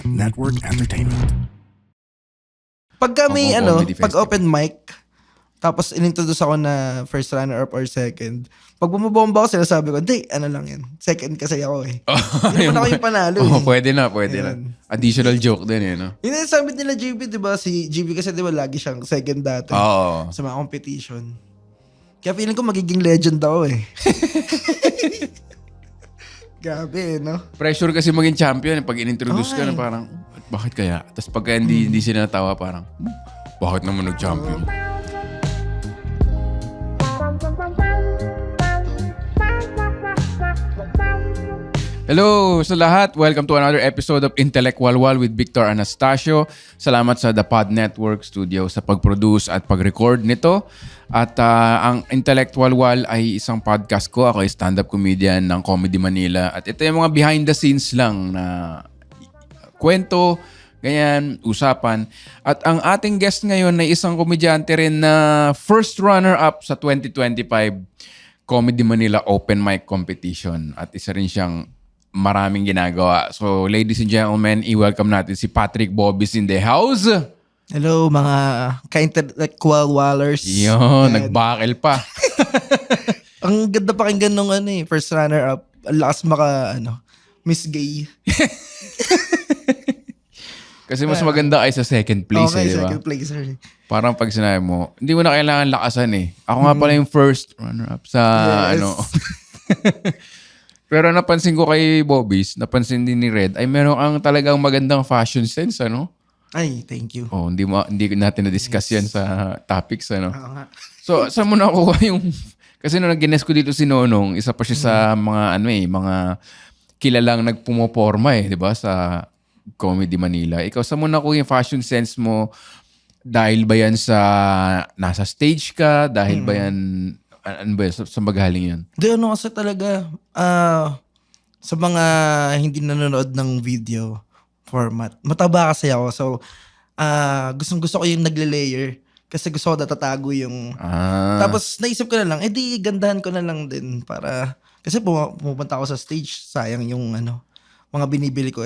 Network Entertainment. Pagka may Comedy pag Festival. open mic, tapos inintroduce ako na first runner-up or second, pag bumabomba ako, sinasabi ko, hindi, lang yan. Second kasi ako eh. Hindi naman ako yung panalo eh. Pwede na. Ayun. Additional joke din eh, no? Yun yung sabi nila JB, di ba? Si JB kasi di ba lagi siyang second dati Oo. sa mga competition. Kaya feeling ko magiging legend ako eh. Grabe, no? Pressure kasi maging champion pag in-introduce ka Okay. na parang, bakit kaya? Tapos pagka hindi sila natawa, parang, bakit naman nag-champion? Hello sa lahat. Welcome to another episode of Intellect Walwal with Victor Anastasio. Salamat sa The Pod Network Studio sa pag-produce at pag-record nito. At ang Intellect Walwal ay isang podcast ko. Ako ay stand-up comedian ng Comedy Manila. At ito yung mga behind the scenes lang na kwento, ganyan, usapan. At ang ating guest ngayon ay isang komedyante rin na first runner-up sa 2025 Comedy Manila Open Mic Competition. At isa rin siyang maraming ginagawa. So, ladies and gentlemen, i-welcome natin si Patrick Bobis in the house. Hello, mga ka-intellectual wallers. Yun, Yan. nagbakel pa. Ang ganda pakinggan nung first runner-up. Ang lakas Miss Gay. Kasi mas maganda kayo sa second place, Okay, di ba? second placer. Parang pag sinabi mo, hindi mo na kailangan lakasan eh. Ako nga pala yung first runner-up sa Yes. Pero napansin ko kay Bobis, napansin din ni Red, ay meron kang talagang magandang fashion sense, ano? Ay, thank you. Oh, hindi natin na-discuss yan sa topics, ano? Oo nga. So, saan mo nakuha yung... Kasi nung nag-guest ko dito si Nonong, isa pa siya sa mga, mga kilalang nagpumoporma di ba? Sa Comedy Manila. Ikaw, saan mo nakuha yung fashion sense mo? Dahil ba yan sa nasa stage ka? Dahil ba yan... Ano ba yan? Saan ba galing yan? Di kasi talaga, sa mga hindi nanonood ng video format, mataba kasi ako. So, gustong-gusto ko yung nagle-layer. Kasi gusto ko natatago yung... Tapos naisip ko na lang, di gandahan ko na lang din para... Kasi pumupunta ako sa stage, sayang yung mga binibili ko,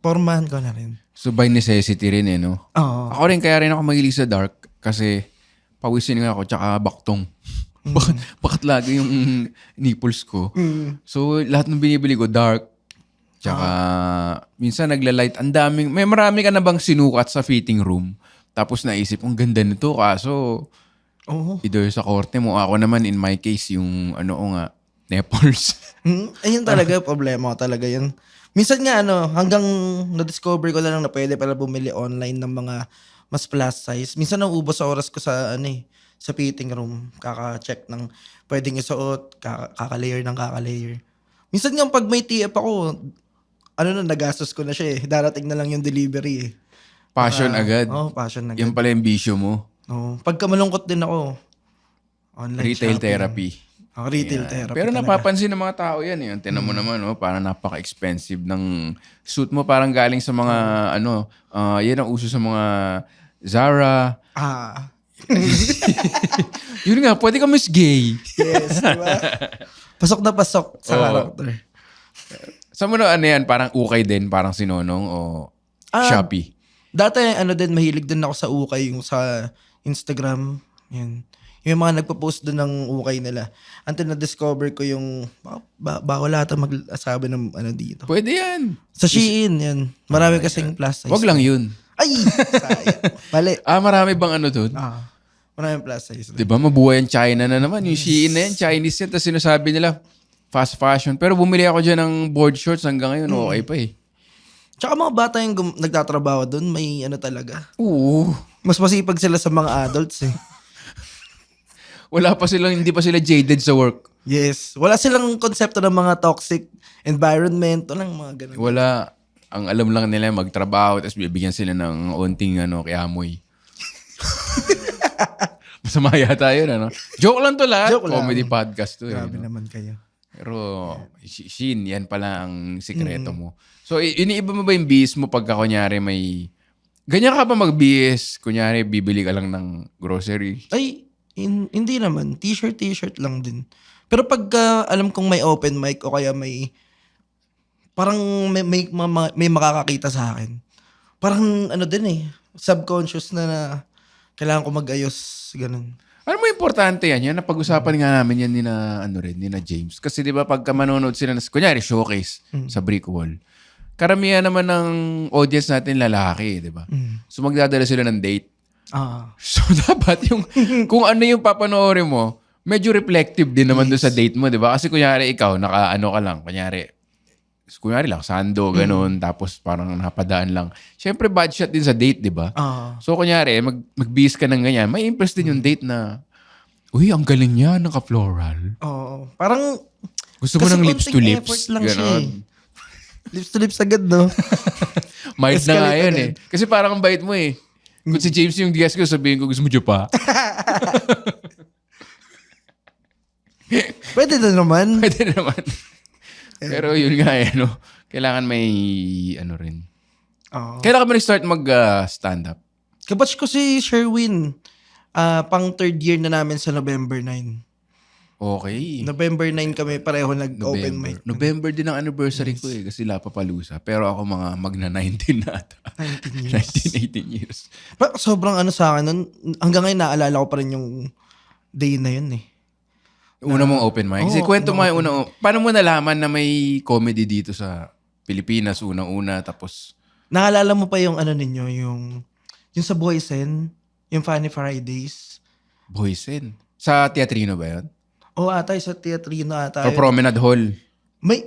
formahan ko na rin. So by necessity rin no? Oo. Ako rin, kaya rin ako mahilig sa dark kasi pawisin nga ako tsaka baktong. Bakit lagi yung nipples ko? So lahat ng binibili ko dark. Tsaka minsan nagla-light. May marami ka na bang sinukat sa fitting room? Tapos naisip, ang ganda nito kaso either sa korte mo. Ako naman in my case yung nipples. Ayun talaga, problema ko talaga yun. Minsan nga hanggang na-discover ko na lang na pwede pala bumili online ng mga mas plus size. Minsan naubos sa oras ko sa sa fitting room, kaka-check ng pwedeng isuot, kaka-layer ng kaka-layer. Minsan nga pag may TF ako, nagastos ko na siya eh. Darating na lang yung delivery eh. Passion agad. Passion agad. Yan pala yung bisyo mo. Pagka malungkot din ako, online Retail shopping. therapy. Retail Yan. therapy Pero talaga. napapansin ng mga tao yan. Tinan mo naman, parang napaka-expensive ng suit mo. Parang galing sa mga, yan ang uso sa mga Zara. Yun nga, pwede ka Miss Gay. Yes, diba? Pasok na pasok sa character. Sa mo na yan, parang ukay din, parang sinonong o Shopee. Dati din, mahilig din ako sa ukay, yung sa Instagram. Yan. Yung mga nagpo-post doon ng ukay nila. Until na-discover ko yung, bawal ata mag-asabi ng dito. Pwede yan. Sa Shein, yan. Marami kasing plus size. Wag lang yun. Ay! Sayang. Mali. Marami bang doon? Maraming plus size. Diba, mabuhay ang China na naman. Yung Shein na yan, Chinese yan. Tapos sinasabi nila, fast fashion. Pero bumili ako dyan ng board shorts hanggang ngayon, okay pa eh. Tsaka mga bata yung nagtatrabaho doon, may talaga. Oo. Mas masipag sila sa mga adults eh. Hindi pa sila jaded sa work. Yes. Wala silang konsepto ng mga toxic environment. Walang mga ganun. Wala. Ang alam lang nila magtrabaho tapos bibigyan sila ng onting kiamoy. Masama yata yun, Joke lang to lahat. Joke lang. Comedy podcast to. Grabe naman kayo. Pero, Shin, yan pala ang sikreto mo. So, iniiba mo ba yung bihis mo pagka kunyari may... Ganyan ka ba mag-bihis? Kunyari, bibili ka lang ng grocery. Ay, hindi naman. T-shirt lang din. Pero pag alam kong may open mic o kaya may parang may makakakita sa akin. Parang ano din eh, subconscious na kailangan ko mag-ayos, ganun. Ano mo importante yan? Yan, napag-usapan nga namin yan ni na James. Kasi di ba pagka manonood sila, kunyari showcase sa brick wall, karamihan naman ng audience natin lalaki, di ba? So magdadala sila ng date. So dapat yung, kung ano yung papanoorin mo, medyo reflective din naman doon sa date mo, di ba? Kasi kunyari ikaw, naka-ano ka lang, kunyari lang, sando, ganun, tapos parang napadaan lang. Siyempre, bad shot din sa date, di ba? So, kunyari, mag-bis ka ng ganyan, may impress din yung date na, uy, ang galing niya, naka-floral. Oo. Parang, gusto mo ng lips to konting lips. effort lang siya Ganon. eh. Lips to lips agad, no? Might na nga Escalate yun agad. eh. Kasi parang ang bait mo eh. Kung si James yung guest ko, sabihin ko, gusto mo dyan pa. Pwede na naman. Pwede naman. Pero yun nga eh, no? Kailangan may, ano rin. Oo. Kailangan mo nag-start mag-stand up. Kabatch ko si Sherwin. Pang third year na namin sa November 9. Okay. November 9 kami pareho nag-open mic. November din ang anniversary ko eh, kasi Lapapalusa. Pero ako mga magna-19 na ata. 19 years. 19, 18 years. Pero sobrang ano sa akin nun, hanggang ngayon naalala ko pa rin yung day na yun eh. Una mong open mic. Kasi Oo, kwento mo unang yung una. Paano mo nalaman na may comedy dito sa Pilipinas unang-una tapos Naalala mo pa yung ano ninyo, yung sa Boysen, yung Funny Fridays. Boysen? Sa Teatrino ba yun? O ata, sa Teatrino ata. Or Promenade Hall?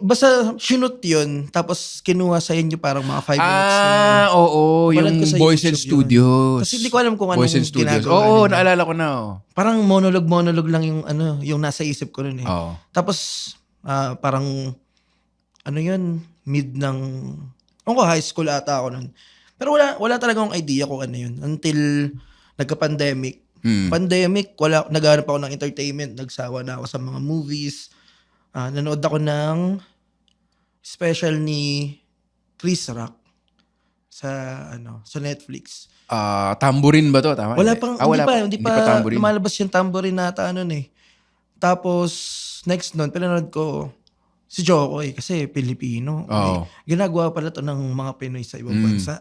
Basta sinut yun, tapos kinuha sa inyo parang mga 5 minutes. Oo. Napanood Yung ko sa Boysen YouTube yun. Studios. Kasi hindi ko alam kung anong Boysen Studios. ginagawa Oo, nila. naalala ko na. Parang monologue lang yung nasa isip ko nun eh. Oo. Tapos, parang, ano yun, mid ng, high school ata ako nun. Pero wala talaga akong idea kung ano yun. Until nagka-pandemic. Pandemic, naghanap ako ng entertainment. Nagsawa na ako sa mga movies. Nanood ako ng special ni Chris Rock sa Netflix. Tambourine ba to? Tama? Wala pang, hindi pa Tambourine. lumalabas yung tambourine nata nun eh. Tapos, next nun, pinanood ko si Joko eh, kasi Pilipino. Oo. Ginagawa pala to ng mga Pinoy sa ibang bansa.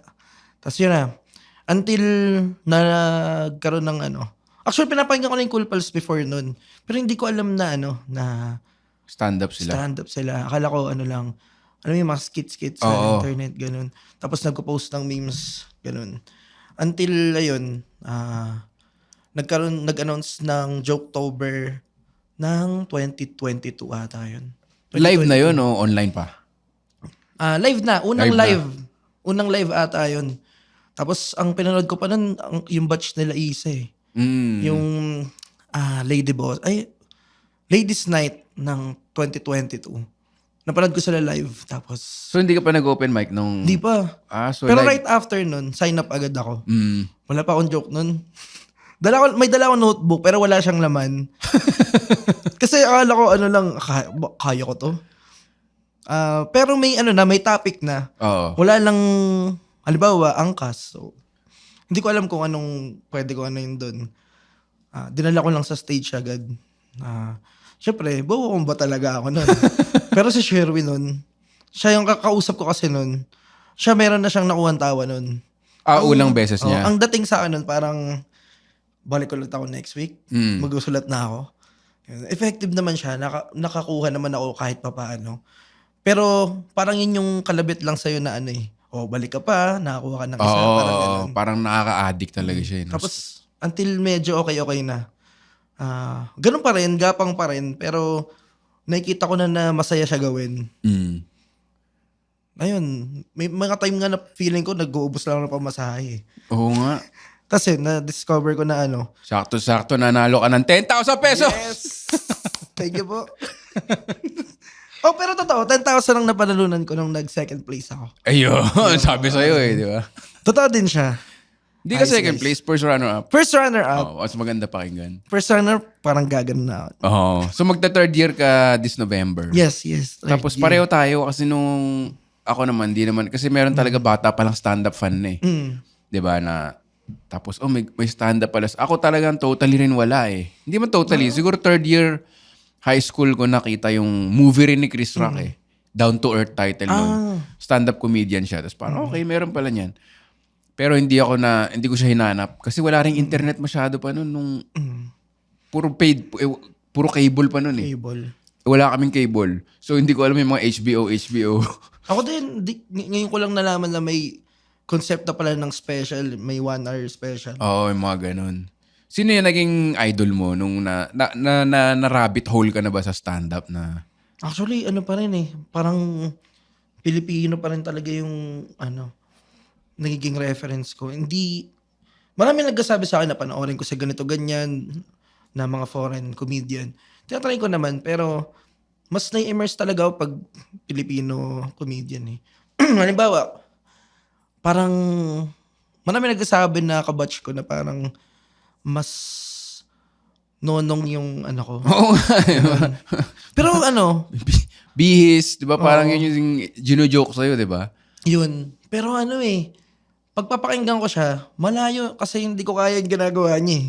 Tapos yun na, until na nagkaroon ng actually pinapakinggan ko na yung Cool Pals before nun. Pero hindi ko alam na na Stand-up sila. stand-up sila. Akala ko lang, yung mga skits sa internet, ganun. Tapos nagpo-post ng memes, ganun. Until, ayun, nag-announce ng Joketober ng 2022 ata yun. Live na yun o online pa? Live na. Unang Live live. Unang live ata yun. Tapos, ang pinanood ko pa nun, yung batch nila Isa eh. Yung Ladies Night ng 2022. Napanood ko sila live. Tapos, So, hindi ka pa nag-open mic nung... di pa. So Pero live. right after nun, sign up agad ako. Mm. Wala pa akong joke nun. May dala akong notebook, pero wala siyang laman. Kasi akala ko, kaya ko to. Pero may may topic na. Oo. Wala lang, halimbawa, angkas. So, hindi ko alam kung anong pwede ko yun doon. Dinala ko lang sa stage agad. Siyempre, bobo ba talaga ako nun. Pero si Sherwin nun, siya yung kakausap ko kasi nun, siya meron na siyang nakuha tawa nun. Unang beses niya. Ang dating sa akin nun, parang balik ulit ako next week. Magusulat na ako. Effective naman siya. Nakakuha naman ako kahit papaano. Pero parang yun yung kalabit lang sa'yo na balik ka pa, nakakuha ka ng isa. Parang ganun. Parang nakaka-addict talaga siya. Tapos, until medyo okay na. Ganun pa rin, gapang pa rin. Pero, nakikita ko na masaya siya gawin. Ayun, may mga time nga na feeling ko, nag-uubos lang ng pamasahe. Oo nga. Kasi, na-discover ko na Sakto-sakto nanalo ka ng 10,000 pesos. Yes! Thank you po. Pero totoo, 10,000 ang napanalunan ko nung nag-second place ako. Ayun, sabi sa'yo di ba? Totoo din siya. Hindi ka Nice, second nice. place, first runner-up. First runner-up. Mas maganda pakinggan. First runner, parang gagano na ako. So magta-third year ka this November. Yes. Tapos pareho tayo kasi nung ako naman, di naman. Kasi meron talaga bata palang stand-up fan na eh. Di ba na... Tapos, may stand-up pala. Ako talagang totally rin wala eh. Hindi man totally. Siguro third year high school ko nakita yung movie rin ni Chris Rock eh. down to earth title nun. Stand-up comedian siya. Tapos parang, okay, meron pala niyan. Pero hindi ko siya hinanap. Kasi wala ring internet masyado pa nun. Nung puro paid, puro cable pa nun eh. Cable. Wala kaming cable. So, hindi ko alam yung mga HBO. Ako din, ngayon ko lang nalaman na may concept na pala ng special, may 1 hour special. Oo, yung mga ganun. Sino yung naging idol mo nung na rabbit hole ka na ba sa stand-up na? Actually, ano pa rin eh, parang Pilipino pa rin talaga yung nagiging reference ko. Hindi, marami nagsasabi sa akin na panoorin ko sa ganito, ganyan, na mga foreign comedian. Tinatry ko naman, pero mas na-immerse talaga ako pag Filipino comedian eh. Halimbawa, parang marami nagsasabi na kabatch ko na parang mas nonong yung ko. Oo nga. Pero Bihis, di ba? Parang yun yung gino-joke sa'yo, di ba? yun. Pero pagpapakinggan ko siya, malayo kasi hindi ko kaya yung ginagawa niya eh.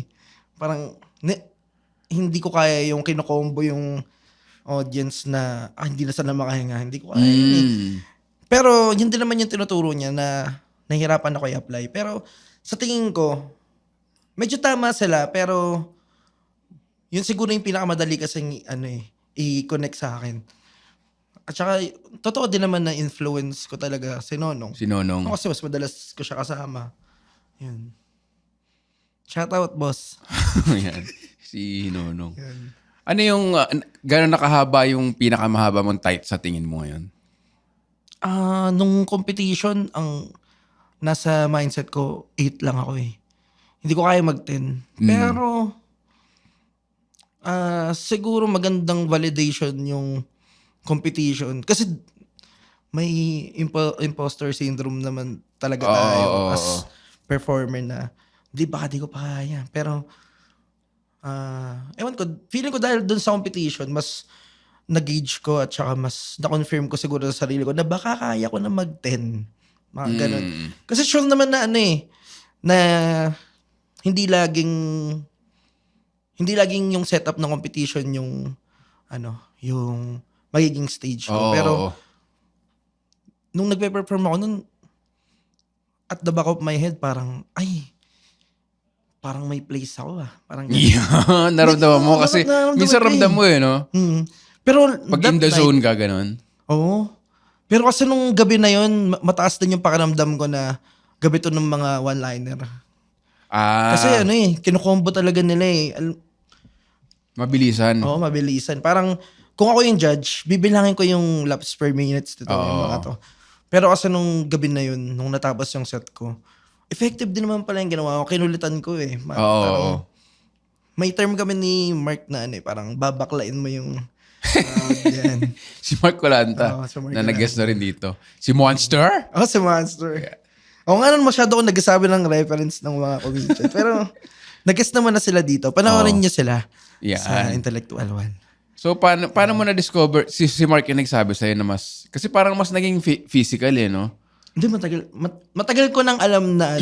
Parang, hindi ko kaya yung kinokombo yung audience na, hindi na sana makahinga. Hindi ko kaya yun eh. Pero, yun din naman yung tinuturo niya na nahihirapan ako i-apply. Pero, sa tingin ko, medyo tama sila, pero, yun siguro yung pinakamadali kasing, i-connect sa akin. At saka, totoo din naman na influence ko talaga si Nonong. Si Nonong. Kasi mas madalas ko siya kasama. Yun. Shoutout, boss. Yan. Si Nonong. Yan. Ano yung, gano'n nakahaba yung pinakamahaba mong tight sa tingin mo ngayon? Nung competition, ang nasa mindset ko, 8 lang ako eh. Hindi ko kaya mag-10. Pero, siguro magandang validation yung competition. Kasi may imposter syndrome naman talaga tayo as performer na baka di ko pa kaya. Pero, ewan ko, feeling ko dahil dun sa competition, mas nag-gauge ko at saka mas na-confirm ko siguro sa sarili ko na baka kaya ko na mag-10. Mga ganun. Kasi sure naman na na hindi laging yung setup ng competition yung yung magiging stage ko. Pero nung nagpe-perform ako nun, at the back of my head, parang may place ako Parang yeah, naramdaman mo kasi minsan ramdam mo no? Pero pag in the zone ka, ganun. Oo. Pero kasi nung gabi na yun, mataas din yung pakiramdam ko na gabi to ng mga one-liner. Kasi kinukombo talaga nila Mabilisan. Oo, mabilisan. Parang kung ako yung judge, bibilangin ko yung laps per minutes dito, yung mga to. Pero kasi nung gabi na yun, nung natapos yung set ko, effective din naman pala yung ginawa ko. Kinulitan ko Parang, may term kami ni Mark na parang babaklain mo yung yan. Si Mark Colanta, Si Mark na nag-guest na rin dito. Si Monster? Si Monster. Ako nga nun masyado akong nagsasabi ng reference ng mga comedian. Pero nag-guest naman na sila dito. Panoorin niyo sila sa Intellectual One. So, paano mo na-discover, si Mark yung nagsabi sa'yo na kasi parang mas naging physical no? Hindi, matagal ko nang alam na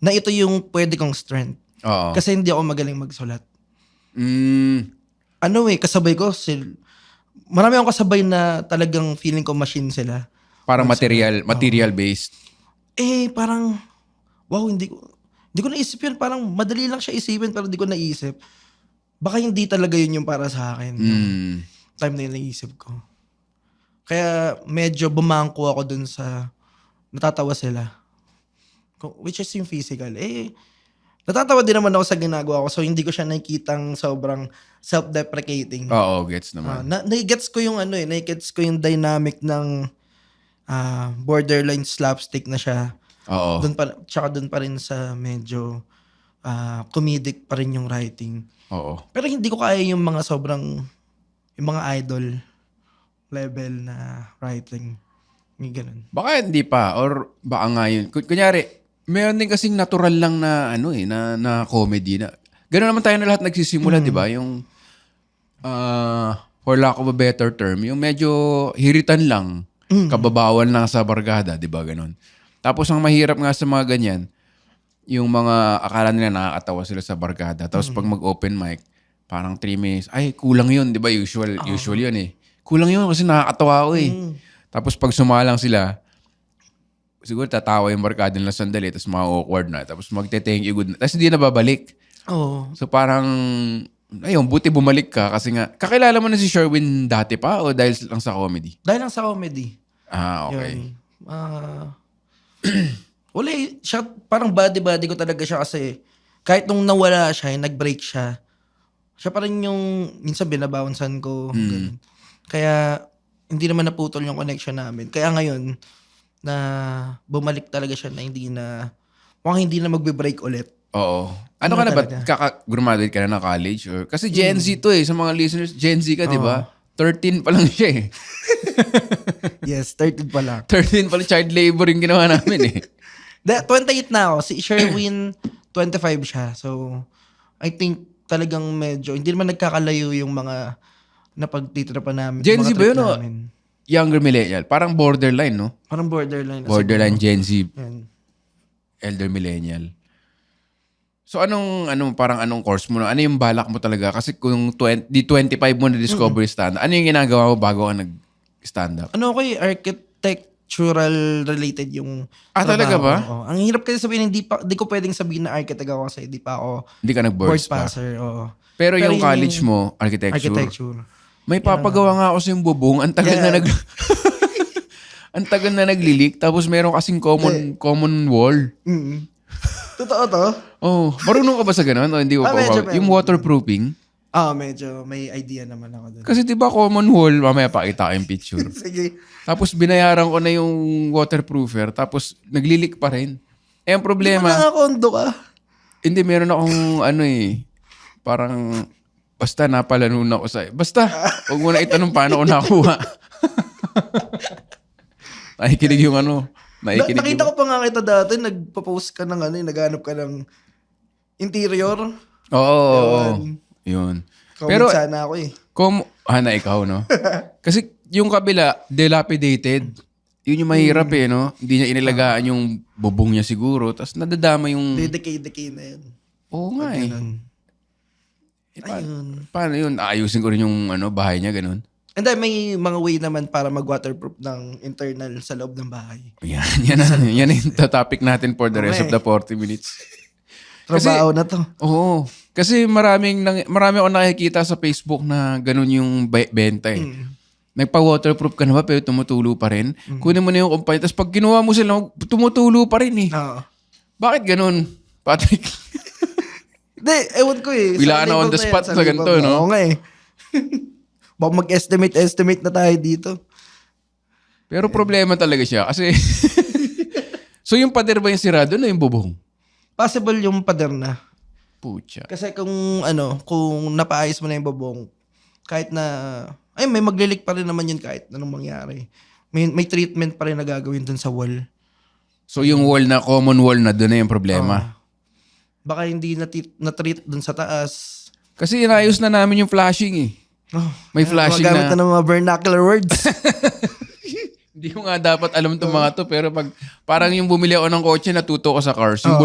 na ito yung pwede kong strength. Oo. Kasi hindi ako magaling magsulat. Kasabay ko, marami akong kasabay na talagang feeling ko machine sila. Parang material-based. Parang, wow, hindi ko naisip yun. Parang madali lang siya isipin pero hindi ko naisip. Baka hindi talaga yun yung para sa akin. Time na yun naisip ko. Kaya medyo bumangko ako dun sa natatawa sila. Which is yung physical. Natatawa din naman ako sa ginagawa ko so hindi ko siya nakikitang sobrang self-deprecating. Oo, gets naman. Nai-gets ko yung nai-gets ko yung dynamic ng borderline slapstick na siya. Oo. Tsaka dun pa rin sa medyo comedic pa rin yung writing. Oo. Pero hindi ko kaya yung mga yung mga idol level na writing. Yung ganun. Baka hindi pa or baka nga yun. Kunyari, meron din kasing natural lang na na comedy na. Ganoon naman tayo na lahat nagsisimula, di ba? Yung for lack of a better term, yung medyo hiritan lang, kababawan lang sa barkada, di ba? Ganon. Tapos ang mahirap nga sa mga ganyan, yung mga akala nila nakakatawa sila sa barkada. Tapos pag mag-open mic, parang 3 minutes, ay kulang yun, di ba? Usual yun Kulang yun kasi nakakatawa ako Tapos pag sumalang sila, siguro tatawa yung barkada nila sandali, tapos ma-awkward na, tapos magte-thank you good na. Tapos hindi na babalik. Oo. So parang, ayun, buti bumalik ka kasi nga, kakilala mo na si Sherwin dati pa o dahil lang sa comedy? Dahil lang sa comedy. Ah, okay. Yun. Wala siya, parang body ko talaga siya kasi kahit nung nawala siya, nag-break siya, siya pa rin yung minsan binabouncean ko. Ganun. Kaya hindi naman naputol yung connection namin. Kaya ngayon, na bumalik talaga siya na mukhang hindi na magbe-break ulit. Oo. Ano ka na ba? Graduate ka na ng college? Or, kasi Gen Z to sa mga listeners, Gen Z ka, di ba? 13 pa lang siya Yes, 13 pa lang. 13 pa lang, child labor yung ginawa namin 28 na ako. Si Sherwin, 25 siya. So, I think talagang medyo, hindi naman nagkakalayo yung mga napagtitira pa namin. Gen Z mga ba yun trip o namin. younger millennial? Parang borderline, no? Parang borderline. Borderline Gen Z, Yan. elder millennial. So parang anong course mo na? Ano yung balak mo talaga? Kasi kung 25 mo na-discover yung stand-up, ano yung ginagawa mo bago ka nag-stand-up? Ano ko architectural related yung Talaga trabaho ba? ko. Oo. Ang hirap kasi sabihin, hindi ko pwedeng sabihin na architect ako kasi hindi pa ako Hindi ka board nag-boards pa. passer. Oo. Pero yung yun college mo, architecture. May Yan papagawa nga ako sa yung bubong. Ang tagal na ang tagal na naglilik. Tapos meron kasing common wall. Mm. Totoo to? Oh, marunong ka ba sa ganun? O hindi mo pa medyo. yung waterproofing? Medyo may idea naman ako doon. Kasi 'di ba common wall, mamaya pakita ko yung picture. Sige. Tapos binayaran ko na yung waterproofer, tapos naglilik pa rin. Ang problema, Nakakondo ka. hindi meron akong parang basta napalanon ako sa... Basta, huwag mo na itanong paano ko nakuha. Nakikinig yung Nakita ko pa nga kita dati, nagpa-post ka ng naghanap ka ng interior. Oo. Yun. Pero sana ako na ikaw, no? Kasi yung kabila, dilapidated. Yun yung mahirap no? Hindi niya inilagaan yung bubong niya siguro. Tapos nadadama yung... Decay na yun. Oo nga Ayun. Paano yun? Ayusin ko rin yung bahay niya, ganun. And then may mga way naman para mag-waterproof ng internal sa loob ng bahay. Yan yung topic natin for the rest of the 40 minutes. Trabaho na to. Oo. Kasi marami akong nakikita sa Facebook na ganun yung benta Nagpa-waterproof ka na ba pero tumutulo pa rin? Kunin mo na yung kumpanya. Tapos pag ginawa mo sila, tumutulo pa rin Oo. Bakit ganun, Patrick? Hindi, ewan ko Wala na on the spot sa ganito, no? Oo nga Baka mag-estimate na tayo dito. Pero problema talaga siya kasi... So yung pader ba yung sirado na yung bubong? Possible yung pader na. Pucha. Kasi kung napaayos mo na yung bubong, kahit na... may maglilik pa rin naman yun kahit anong mangyari. May treatment pa rin na gagawin dun sa wall. So yung wall na, common wall na, doon na yung problema. Baka hindi na-treat dun sa taas. Kasi inayos na namin yung flashing May flashing magamit na ng mga vernacular words. Hindi ko nga dapat alam itong mga to, pero parang yung bumili ako ng kotse, natuto ko sa cars. Yung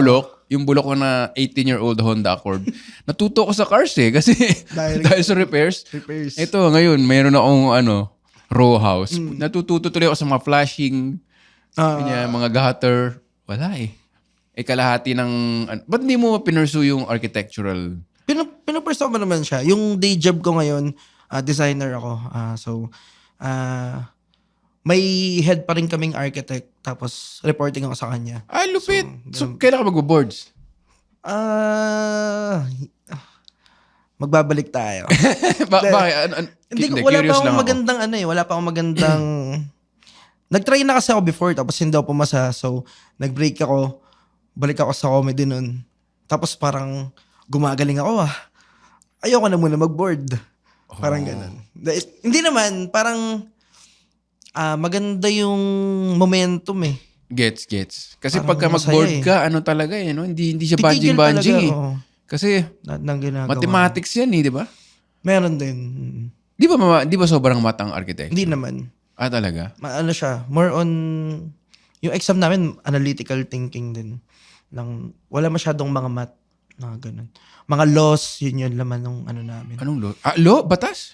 bulok ko na 18-year-old Honda Accord. Natuto ko sa cars kasi dahil sa repairs. Ito ngayon, mayroon akong row house. Natututo tuloy ako sa mga flashing, mga gutter. Wala kalahati ng... Ba't hindi mo pinursue yung architectural? Pinupursue mo naman siya. Yung day job ko ngayon, designer ako. May head pa rin kaming architect tapos reporting ako sa kanya. Lupit. So kailan ka mag-boards? Magbabalik tayo. Bakit? Wala pa akong magandang wala pa akong magandang... Nag-try na kasi ako before tapos hindi ako pumasa. So, nag-break ako. Balik ako sa comedy nun. Tapos parang gumagaling ako Ayoko na muna mag-board. Parang ganun. Hindi naman, parang maganda yung momentum Gets. Kasi parang pagka mag-board ka, talaga no? Hindi siya banjing-banjing Kasi mathematics yan di ba? Meron din. Di ba sobrang matang architect? Hindi naman. Talaga? Siya, more on, yung exam namin, analytical thinking din. Wala masyadong mga math. Mga ganun. Mga laws, yun yung laman ng ano namin. Anong law? Law? Batas?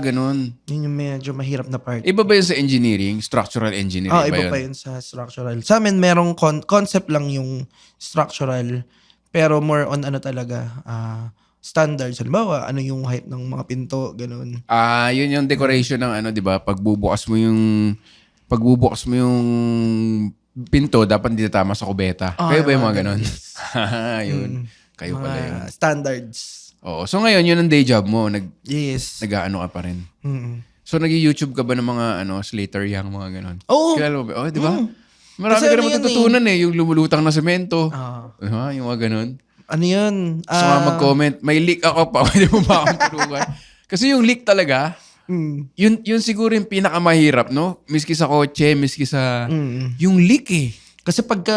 Ganun. Yun yung medyo mahirap na part. Iba ba yun sa engineering? Structural engineering ba Iba yun? pa yun sa structural. Sa amin, merong concept lang yung structural. Pero more on ano talaga, standards. Halimbawa, ano yung height ng mga pinto, ganun. Yun yung decoration ng ano, 'di ba? Pagbubukas mo yung pinto, dapat hindi tama sa kubeta. Kayo ba yung mga ganun? Yun. Kayo Mga pala yun. standards. Oo. So ngayon, yun ang day job mo. Yes. Nag-aano ka pa rin. Mm. So nag-YouTube ka ba ng mga Slater Young, mga ganun? Oo. Kilala mo ba? Di ba? Marami Kasi ka ano naman yun tututunan yung lumulutang na semento. Ah. Yung mga ganun. Ano yun? Gusto nga mag-comment. May leak ako pa. Pwede mo ba akong tulungan? Kasi yung leak talaga, yun siguro yung pinakamahirap, no? Miski sa kotse, miski sa... Yung leak eh. Kasi pagka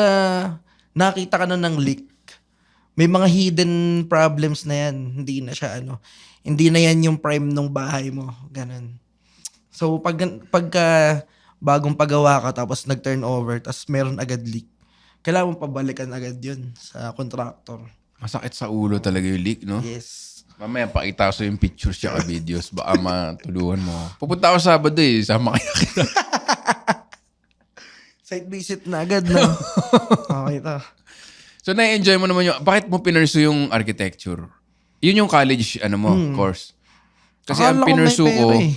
nakita ka na ng leak, may mga hidden problems na yan. Hindi na siya hindi na yan yung prime ng bahay mo. Ganun. So pagka bagong pagawa ka tapos nag-turnover tapos meron agad leak, kailangan mo pabalikan agad yun sa contractor. Masakit sa ulo talaga yung leak, no? Yes. Mamaya pakita ko sa yung pictures tsaka videos. Baka matulungan mo. Pupunta ako Sabado sama kaya kita. Site visit na agad na. Okay to. So na-enjoy mo naman bakit mo pinursu yung architecture? Yun yung college, course. Kasi ang Akala ko may pinursu ko, pera eh.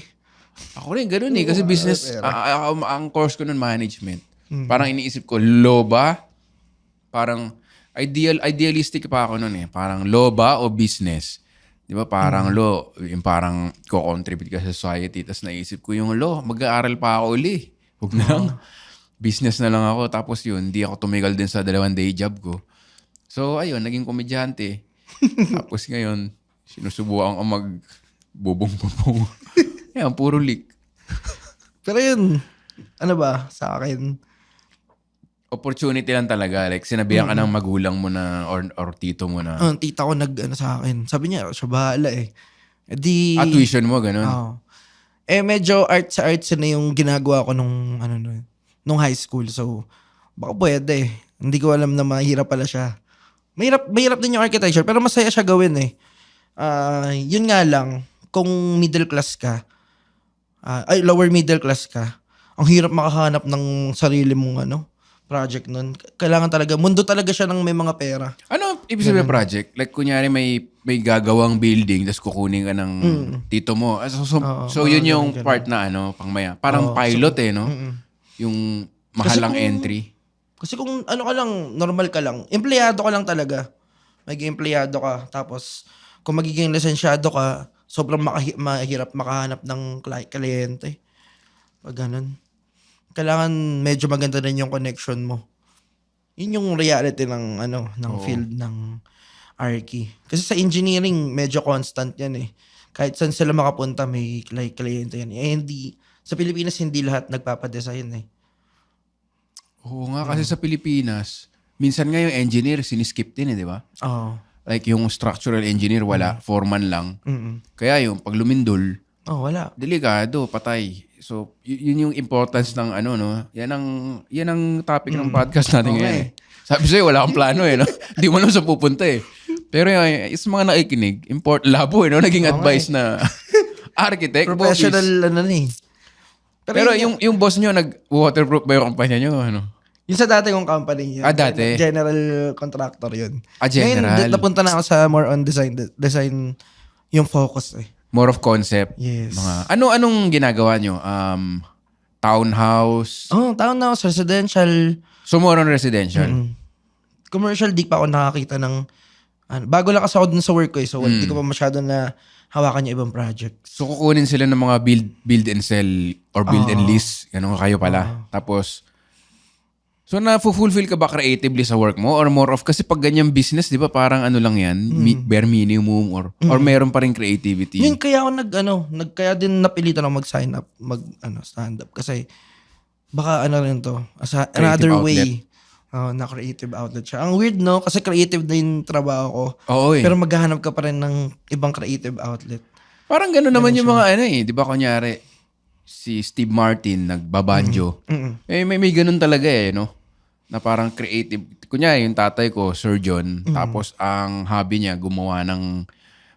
ako rin ganun eh. Kasi business, ang course ko nun management. Parang iniisip ko, law ba? Parang idealistic pa ako nun eh. Parang law ba o business? Di ba? Parang law, yung parang ko-contribute ka sa society. Tapos naisip ko yung law, mag-aaral pa ako uli. Huwag na lang. Business na lang ako. Tapos yun, hindi ako tumigal din sa 2 day job ko. So ayun, naging komedyante. Tapos ngayon, sinusubukan ko mag-bubong-bubong. Yan, puro leak. Pero yun, ano ba, sa akin, Opportunity lang talaga. Like, sinabihan ka ng magulang mo na or tito mo na. ang tita ko sa akin. Sabi niya, siya bahala eh. Tuition mo, ganun. Medyo arts na yung ginagawa ko nung high school. So, baka pwede. Hindi ko alam na mahirap pala siya. Mahirap din yung architecture, pero masaya siya gawin eh. Yun nga lang, kung middle class ka, lower middle class ka, ang hirap makahanap ng sarili mong project nun. Kailangan talaga, mundo talaga siya ng may mga pera. Ano ibig sabihin project? Like, kunyari may gagawang building, tapos kukunin ka ng tito mo. So yun yung part na pangmaya. Parang pilot no? Yung mahalang entry. Kasi kung ka lang, normal ka lang, empleyado ka lang talaga. Magiging empleyado ka. Tapos, kung magiging lisensyado ka, sobrang mahirap makahanap ng kliyente. Pag ganun. Kailangan medyo maganda rin yung connection mo. Yun yung reality ng field ng Archi. Kasi sa engineering, medyo constant yan eh. Kahit saan sila makapunta, may kliyente yan. Sa Pilipinas, hindi lahat nagpapadesign eh. Oo nga, kasi sa Pilipinas, minsan nga yung engineer, siniskip din di ba? Oo. Like yung structural engineer, wala. Foreman lang. Kaya yung pag lumindol, wala. Delikado, patay. So, yun yung importance ng Yan ang topic ng podcast natin ngayon. Eh. Sabi sa'yo, wala kang plano no? Hindi mo naman sa pupunta eh. Pero is mga nakikinig, labo no? Naging advice na architect. Professional Pero yung boss nyo, nag-waterproof ba yung kumpanya nyo? Yung sa dati kong company. Dati? General contractor yun. General. Ngayon, napunta na ako sa more on design yung focus eh. More of concept. Yes. Anong ginagawa nyo? Townhouse? Townhouse, residential. So more on residential? Commercial, di pa ako nakakita ng... bago lang kasi ako dun sa work ko eh. So, hindi ko pa masyado na hawakan yung ibang project. So kukunin sila ng mga build and sell or build and lease. Ganun kayo pala. Tapos, so na-fulfill ka ba creatively sa work mo? Or more of, kasi pag ganyang business, di ba parang lang yan, bare minimum or meron pa rin creativity? Yun kaya ako kaya din napilitan ako mag-sign up, stand up. Kasi baka rin to, as another way na creative outlet siya. Ang weird kasi creative na yung trabaho ko. Oo eh. Pero maghahanap ka pa rin ng ibang creative outlet. Parang gano'n naman yung mga di ba kunyari, si Steve Martin nagbabanjo. May ganun talaga no? Na parang creative. kunyari, yung tatay ko, surgeon, tapos ang hobby niya, gumawa ng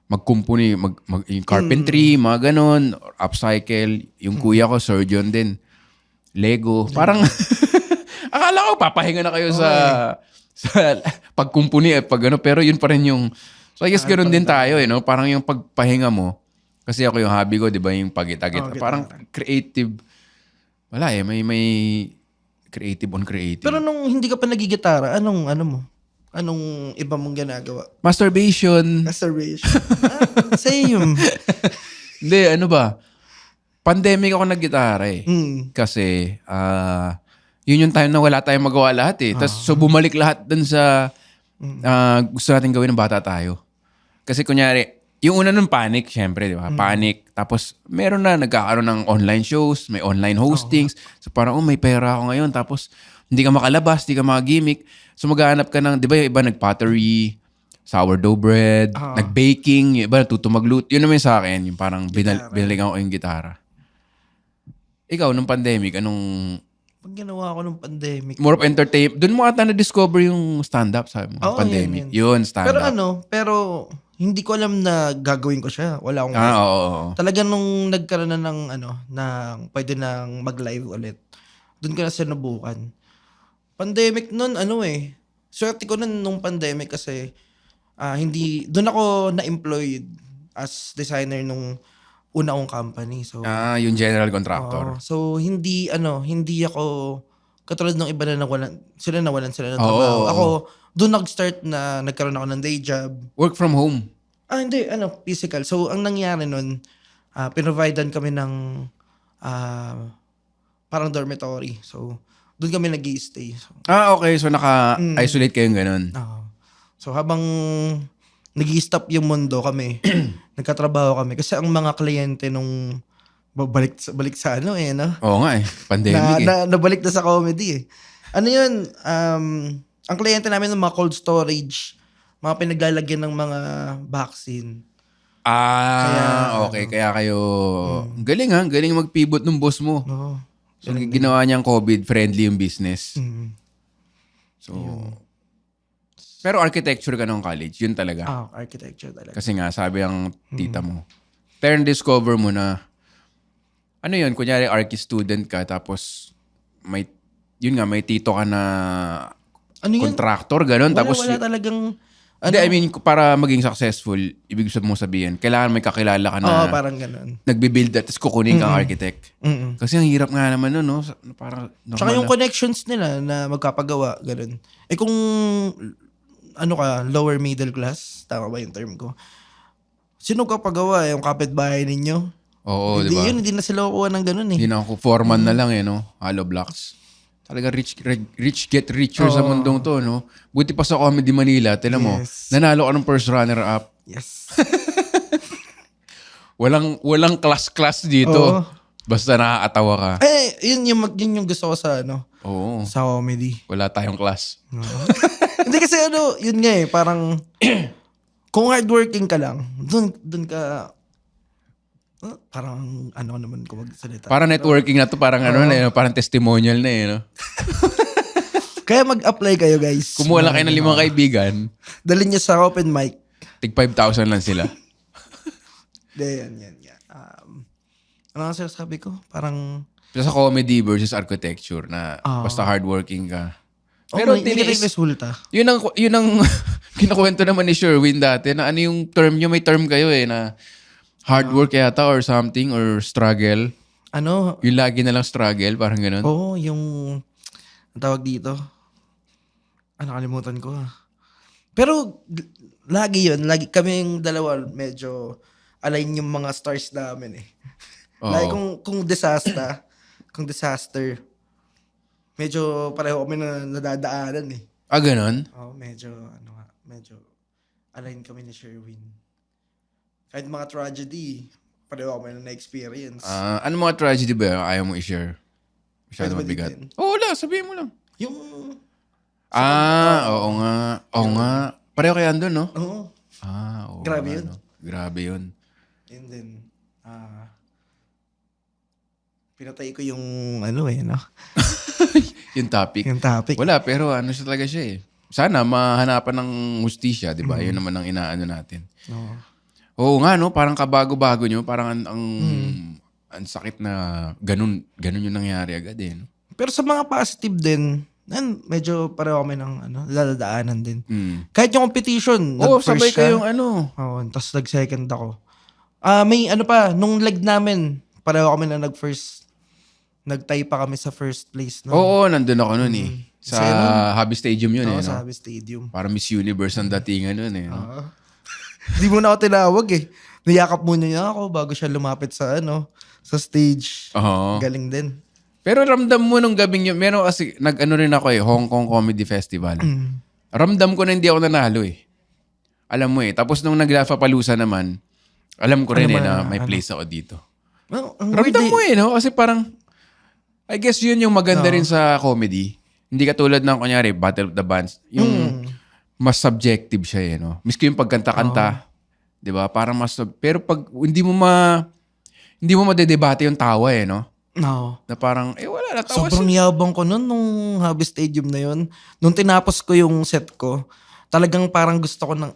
mag-company, yung carpentry, mga ganun, or upcycle. Yung kuya ko, surgeon din. Lego. Parang, akala ko, papahinga na kayo sa pagkumpuni at pag ano, pero yun pa rin yung, so I guess ganun din tayo, no? Parang yung pagpahinga mo, kasi ako yung hobby ko, di ba, yung pagita-gita. Parang creative. Wala may creative on creative. Pero nung hindi ka pa nagigitara, anong iba mong ginagawa? Masturbation. Masturbation. Same. Hindi, ano ba? Pandemic ako nag-gitara eh. Kasi, yun yung time na wala tayong magawa lahat eh. So bumalik lahat dun sa gusto natin gawin ng bata tayo. Kasi kunyari, yung una nun panic, syempre, di ba? Panic. Tapos, meron na, nagkakaroon ng online shows, may online hostings. So parang, may pera ako ngayon. Tapos, hindi ka makalabas, hindi ka makagimik. So maghahanap ka ng, di ba yung iba nag-pottery, sourdough bread, nag-baking, yung iba natuto magluto. Yun naman sa akin, yung parang binalingan ko yung gitara. Ikaw, nung pandemic, anong... Pag ginawa ko nung pandemic. More of entertainment. Doon mo ata na-discover yung stand-up sa pandemic. Yun, stand-up. Pero hindi ko alam na gagawin ko siya. Wala akong... Oo. Talagang nung nagkaroon na ng pwede nang mag-live ulit. Doon ko na sinubukan. Pandemic nun, swerte ko nun nung pandemic kasi doon ako na-employed as designer nung una kong company. So, yung general contractor. so hindi ako katulad ng iba na nawalan sila ng trabaho. Ako doon nag-start na nagkaroon ako ng day job. Work from home. Hindi, physical. So ang nangyari nun, pinovidean kami ng parang dormitory. So doon kami nag-i-stay. So, Okay. So naka-isolate kayong ganun. so habang nag-i-stop yung mundo kami, nagkatrabaho kami. Kasi ang mga kliyente nung balik sa no? Oo nga eh. Pandemic nabalik na sa comedy eh. Yun? Ang kliyente namin ng mga cold storage, mga pinaglalagyan ng mga vaccine. Okay. Kaya kayo... Galing ha. Galing mag-pivot ng boss mo. So, ginawa niyang COVID-friendly yung business. So... Pero architecture ka nung college, yun talaga. Architecture talaga. Kasi nga, sabi ang tita mo. Pero discover mo na, yun, kunyari archi student ka, tapos may tito ka na contractor, gano'n. Tapos, wala talagang... Hindi, I mean, para maging successful, ibig mo sabihin, kailangan may kakilala ka na parang gano'n. nagbibuild at tapos kukunin kang architect. Kasi ang hirap nga naman nun, no? Parang tsaka yung connections nila na magkapagawa, gano'n. Kung lower middle class, tama ba yung term ko? Sino kapagawa? Yung kapitbahay ninyo? Oo, di ba? Hindi na sila kukuha ng gano'n eh. Hindi na ako, foreman na lang no? Hollow blocks. Talaga rich get richer sa mundong to, no? Buti pa sa Comedy Manila, tinan mo, nanalo ka ng first runner-up. Yes. Walang class dito. Basta nakakatawa ka. Yun yung gusto ko sa sa comedy. Wala tayong class. Hindi kasi yun nga eh, parang kung hardworking ka lang, dun ka parang naman ko magsalita. Parang networking na to, parang parang testimonial na no? Kaya mag-apply kayo guys. Kumuha lang kayo ng 5 kaibigan. Dalhin nyo sa open mic. Tig 5,000 lang sila. Yan. Ano ang sabi ko? Parang... Sa comedy versus architecture na basta hardworking ka. Pero hindi rin resulta. Yun ang kinakwento naman ni Sherwin dati na yung term nyo, may term kayo na hard work yata or something or struggle. Yung lagi na lang struggle, parang ganun. Yung ang tawag dito. Nakalimutan ko. Pero lagi kaming dalawa medyo align yung mga stars namin eh. Like kung disaster, medyo pareho kami na nadadaanan eh. Ganun? Medyo align kami ni Sherwin. Kahit mga tragedy, pareho kami na na-experience. Ano mga tragedy ba ayaw mo i-share? Masyado Pwede mabigat. din. Wala, sabihin mo lang. Yung... Oo nga. Pareho kayo andun, no? Oo. Oo. Grabe yun. Grabe yun. And then, pinatay ko yung no? Yung topic. Yung topic. Wala, pero siya talaga siya eh. sana mahanapan ng hustisya, di ba? Yun naman ang inaano natin. Oo. Oo nga, no? Parang kabago-bago nyo. Parang ang sakit na ganun yung nangyari agad eh. No? Pero sa mga positive din, medyo pareho kami ng ladadaanan din. Mm. Kahit yung competition, Oo, nag-first sabay siya. kayong ano. Oo, tapos nag-second ako. May nung leg namin, pareho kami na nag-first. Nag-tie pa kami sa first place. No? Oo, nandun ako nun eh. Sa Kasi Hobby Stadium yun Oo, eh. sa No? Habi Stadium. Parang Miss Universe ang datingan nun eh. No? Di mo na ako tinawag eh. Niyakap muna niya ako bago siya lumapit sa sa stage. Oo. Galing din. Pero ramdam mo nung gabing yun, meron kasi, nag-ano rin ako eh, Hong Kong Comedy Festival. Ramdam ko na hindi ako nanalo eh. Alam mo eh. Tapos nung naglafa-palusa naman, alam ko rin na may place ako dito. Well, ang weird Ramdam mo eh, no? Kasi parang, I guess yun yung maganda rin sa comedy. Hindi katulad ng, kunyari, Battle of the Bands. Yung mas subjective siya eh, no? Miski yung pagkanta-kanta, di ba? Parang mas, pero pag hindi mo madedebate yung tawa eh, no? No. Na parang, wala na, tawa Sobrang yabang ko nun nung Habi Stadium na yun. Nung tinapos ko yung set ko, talagang parang gusto ko ng,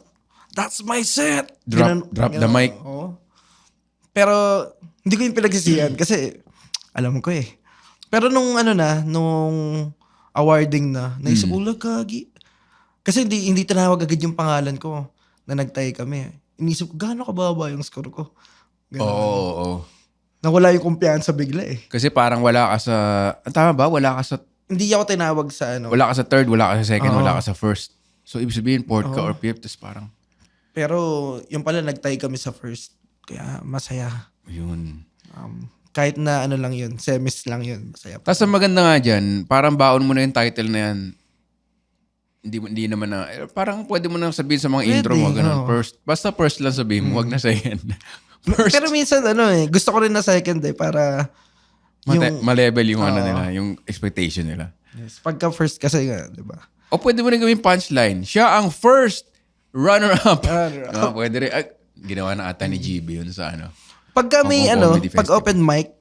that's my set! Drop the mic. Oo. Pero, hindi ko yung pinagsisihan kasi, alam ko eh. Pero nung nung awarding na, naisip ko, kagi. Kasi hindi tinawag agad yung pangalan ko na nagtay kami. Inisip ko, gaano kababa yung score ko? Oo. Nawala yung kumpiyansa bigla eh. Kasi parang wala ka sa, tama ba? Wala ka sa, Hindi ako tinawag sa wala ka sa third, wala ka sa second, wala ka sa first. So, ibig sabihin, fourth ka or fifth, tapos parang, Pero yung pala nagtay kami sa first. Kaya masaya. yun. Kahit na lang yun, semis lang yun. Masaya pa. Tapos ang maganda nga dyan, parang baon mo na yung title na yan. Hindi naman na, parang pwede mo na sabihin sa mga intro mo, ganun. oo. First, basta first lang sabihin mo, wag na second. First, Pero minsan gusto ko rin na second para ma-level yung ano nila, yung expectation nila. yes, pagka first kasi nga, di ba? O pwede mo rin gawing punchline. Siya ang first runner-up. Runner-up. No, pwede rin. Ginawa na ata ni GB yun sa ano. Pagka may Hong Kong Comedy pag Festival. open mic,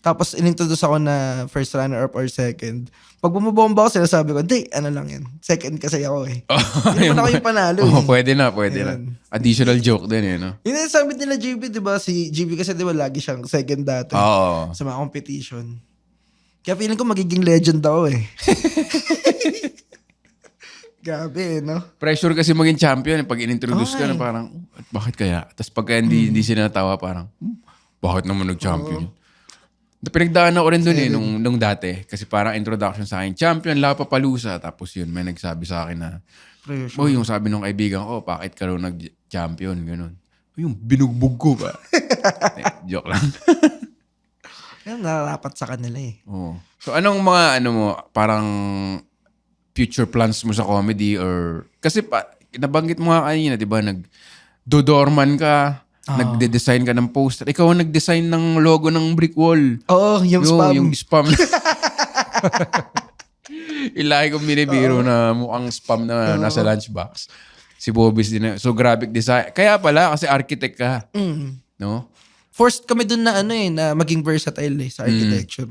tapos inintroduce ako na first runner-up or second, pag bumabomba ako, sinasabi ko, hindi, lang yan. Second kasi ako eh. Hindi naman ako yung panalo. Oh, eh. pwede na. Additional joke din eh, no? Yun yung sabi nila GB, di ba? Si GB kasi di ba lagi siyang second dati Oo. sa mga competition. Kaya feeling ko magiging legend ako eh. Gabi, no? Pressure kasi maging champion. Pag in-introduce ka Okay. na parang, bakit kaya? Tapos pagka hindi sinatawa, parang, bakit naman nag-champion? Pinagdaan ako rin dun eh, nung dati. Kasi parang introduction sa akin, champion, Lapapalusa. Tapos yun, may nagsabi sa akin na, Pressure. yung sabi nung kaibigan ko, bakit ka raw nag-champion? Ganun. Yung binugbog ko ba? Joke lang. Yan, nararapat sa kanila eh. Oo. So, anong mga, parang future plans mo sa comedy or, kasi nabanggit mo nga kanina, di ba, nag-dodorman ka, nagde-design ka ng poster. Ikaw ang nag-design ng logo ng brick wall. Oo, yung spam. Yung spam. Ilahi kong binibiro na mukhang spam na nasa lunchbox. Si Bobby's din. So, graphic design. Kaya pala, kasi architect ka. No? Forced kami dun na na maging versatile sa architecture.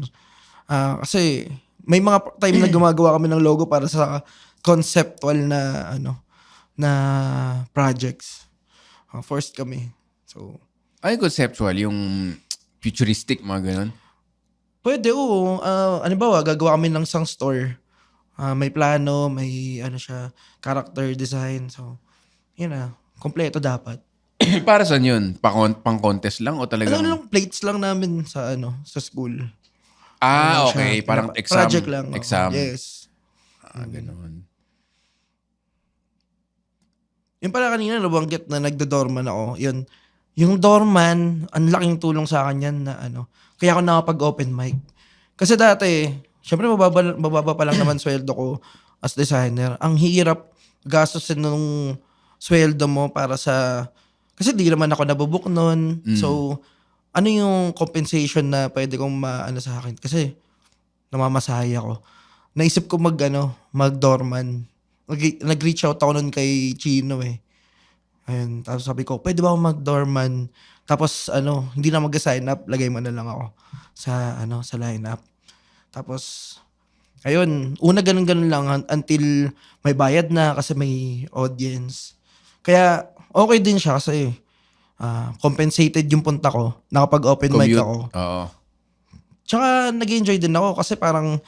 Kasi may mga time na gumagawa kami ng logo para sa conceptual na na projects. Forced kami. So, Ay, conceptual. Yung futuristic, mga ganun. pwede ba, gagawa kami ng isang store. May plano, may siya, character design. So, yun kompleto dapat. Para saan yun? Pang-contest lang o talagang? Lang, plates lang namin sa sa school. Okay. Siya, Parang exam. project lang. Exam. Yes. Ganun. Yung pala kanina nabanggit na nagdo-dorman ako. Yun. Yung doorman, ang laking tulong sa akin yan na kaya ako nakapag-open mic. Kasi dati, syempre mababa pa lang naman sweldo ko as designer. Ang hirap gastusin nung sweldo mo para sa... Kasi di naman ako nabubook nun. So, ano yung compensation na pwede kong sa akin? Kasi namamasahe ako. Naisip ko mag-doorman. Nag-reach out ako nun kay Chino eh. Ayun, tapos sabi ko, pwede ba ako mag-doorman? Tapos hindi na mag-sign up, lagay mo na lang ako sa sa lineup. Tapos Ayun, una ganun-ganun lang until may bayad na kasi may audience. Kaya okay din siya kasi compensated yung punta ko. Nakapag-open mic Commute. ako. Oo. Tsaka nag-enjoy din ako kasi parang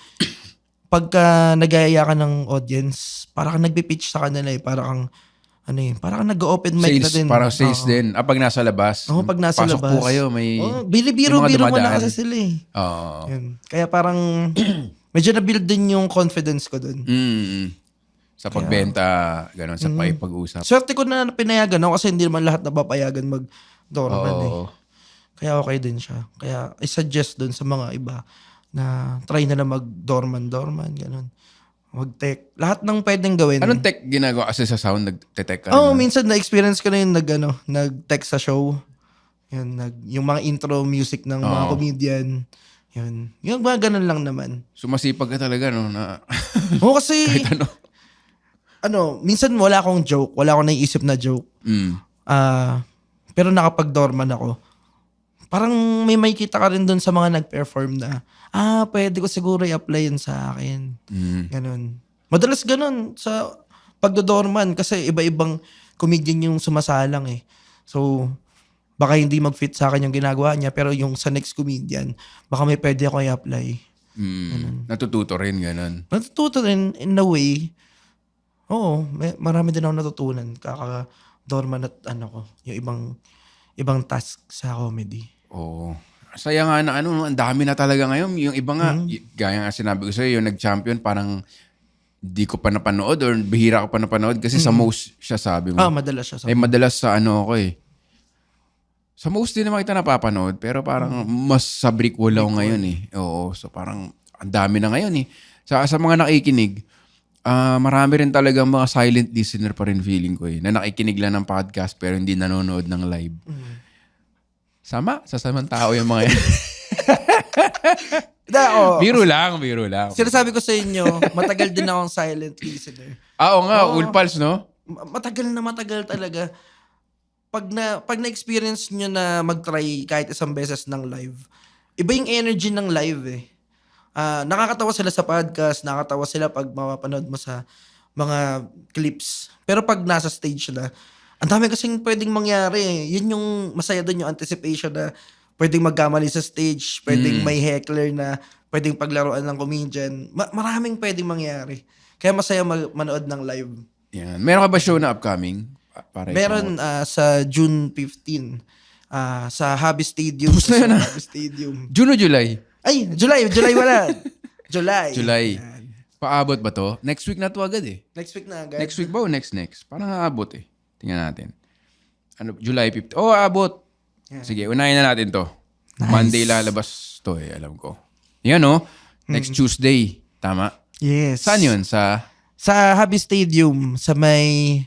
pagka nag-aaya ka ng audience, parang kang nagpi-pitch sa kanila parang nag-open mic na Sales, din. parang sales Oo. din. Pag nasa labas. Oo, pag nasa Pasok labas. po kayo, may Biro-biro mo na dumadaan. kasi sila eh. Oo. Yun. Kaya parang medyo na-build din yung confidence ko dun. Sa pagbenta, gano'n, sa pakipag-usap. Swerte ko na pinayagan ako kasi hindi naman lahat napapayagan mag-doorman eh. Oo. Kaya okay din siya. Kaya I-suggest dun sa mga iba na try na lang mag-doorman, gano'n. Mag-tech. Lahat ng pwedeng gawin. Anong tech ginagawa kasi sa sound? Nag-tech ka Oo, na? minsan na-experience ko na yung nag-tech sa show. Yun, yung mga intro music ng mga comedian. Yun. Yung mga ganun lang naman. Sumasipag ka talaga, no? Na, Oo, kasi kahit ano. minsan wala akong joke. Wala akong naiisip na joke. Pero nakapag-doorman ako. Parang may makikita ka rin dun sa mga nag-perform na, pwede ko siguro i-apply yun sa akin. Ganun. Madalas ganun sa pagdodorman kasi iba-ibang comedian yung sumasalang eh. So, baka hindi mag-fit sa akin yung ginagawa niya pero yung sa next comedian, baka may pwede ako i-apply. Natututo rin, gano'n. Natututo rin in a way. Oo, marami din ako natutunan kaka-dorman at yung ibang task sa comedy. Oo. Saya nga na ang dami na talaga ngayon. Yung iba nga, gaya nga sinabi ko sa'yo, yung nag-champion parang di ko pa napanood or bihira ko pa napanood kasi sa most siya sabi mo. Madalas siya sa Madalas sa ako eh. Sa most din naman kita napapanood pero parang mas sa brick wall ako ngayon eh. Oo. So parang ang dami na ngayon eh. Sa mga nakikinig, marami rin talagang mga silent listener pa rin feeling ko eh. Na nakikinig lang ng podcast pero hindi nanonood ng live. Sasamang tao yung mga yan. Biro lang. Sinasabi ko sa inyo, matagal din akong silent listener. Oo nga, Ulpals, no? Matagal talaga. Pag na-experience nyo na mag-try kahit isang beses ng live, iba yung energy ng live eh. Nakakatawa sila sa podcast, nakakatawa sila pag mapapanood mo sa mga clips. Pero pag nasa stage na, ang dami kasing pwedeng mangyari eh. Yun yung masaya doon, yung anticipation na pwedeng magkamali sa stage, pwedeng may heckler na pwedeng paglaruan ng comedian. Maraming pwedeng mangyari. Kaya masaya manood ng live. Yan. Meron ka ba show na upcoming? Meron sa June 15 sa Habi Stadium. Tapos na yun Habi Stadium. June o July? Ay, July wala. July. Yan. Paabot ba to? Next week na to agad eh. Next week na agad. Next week ba o next? Parang aabot eh. Tingnan natin. July 15. Oh, aabot. Yeah. Sige, unahin na natin to. Nice. Monday lalabas to eh, alam ko. Yan oh. Next Tuesday. Tama? Yes. Saan yun? Sa Habi Stadium, sa may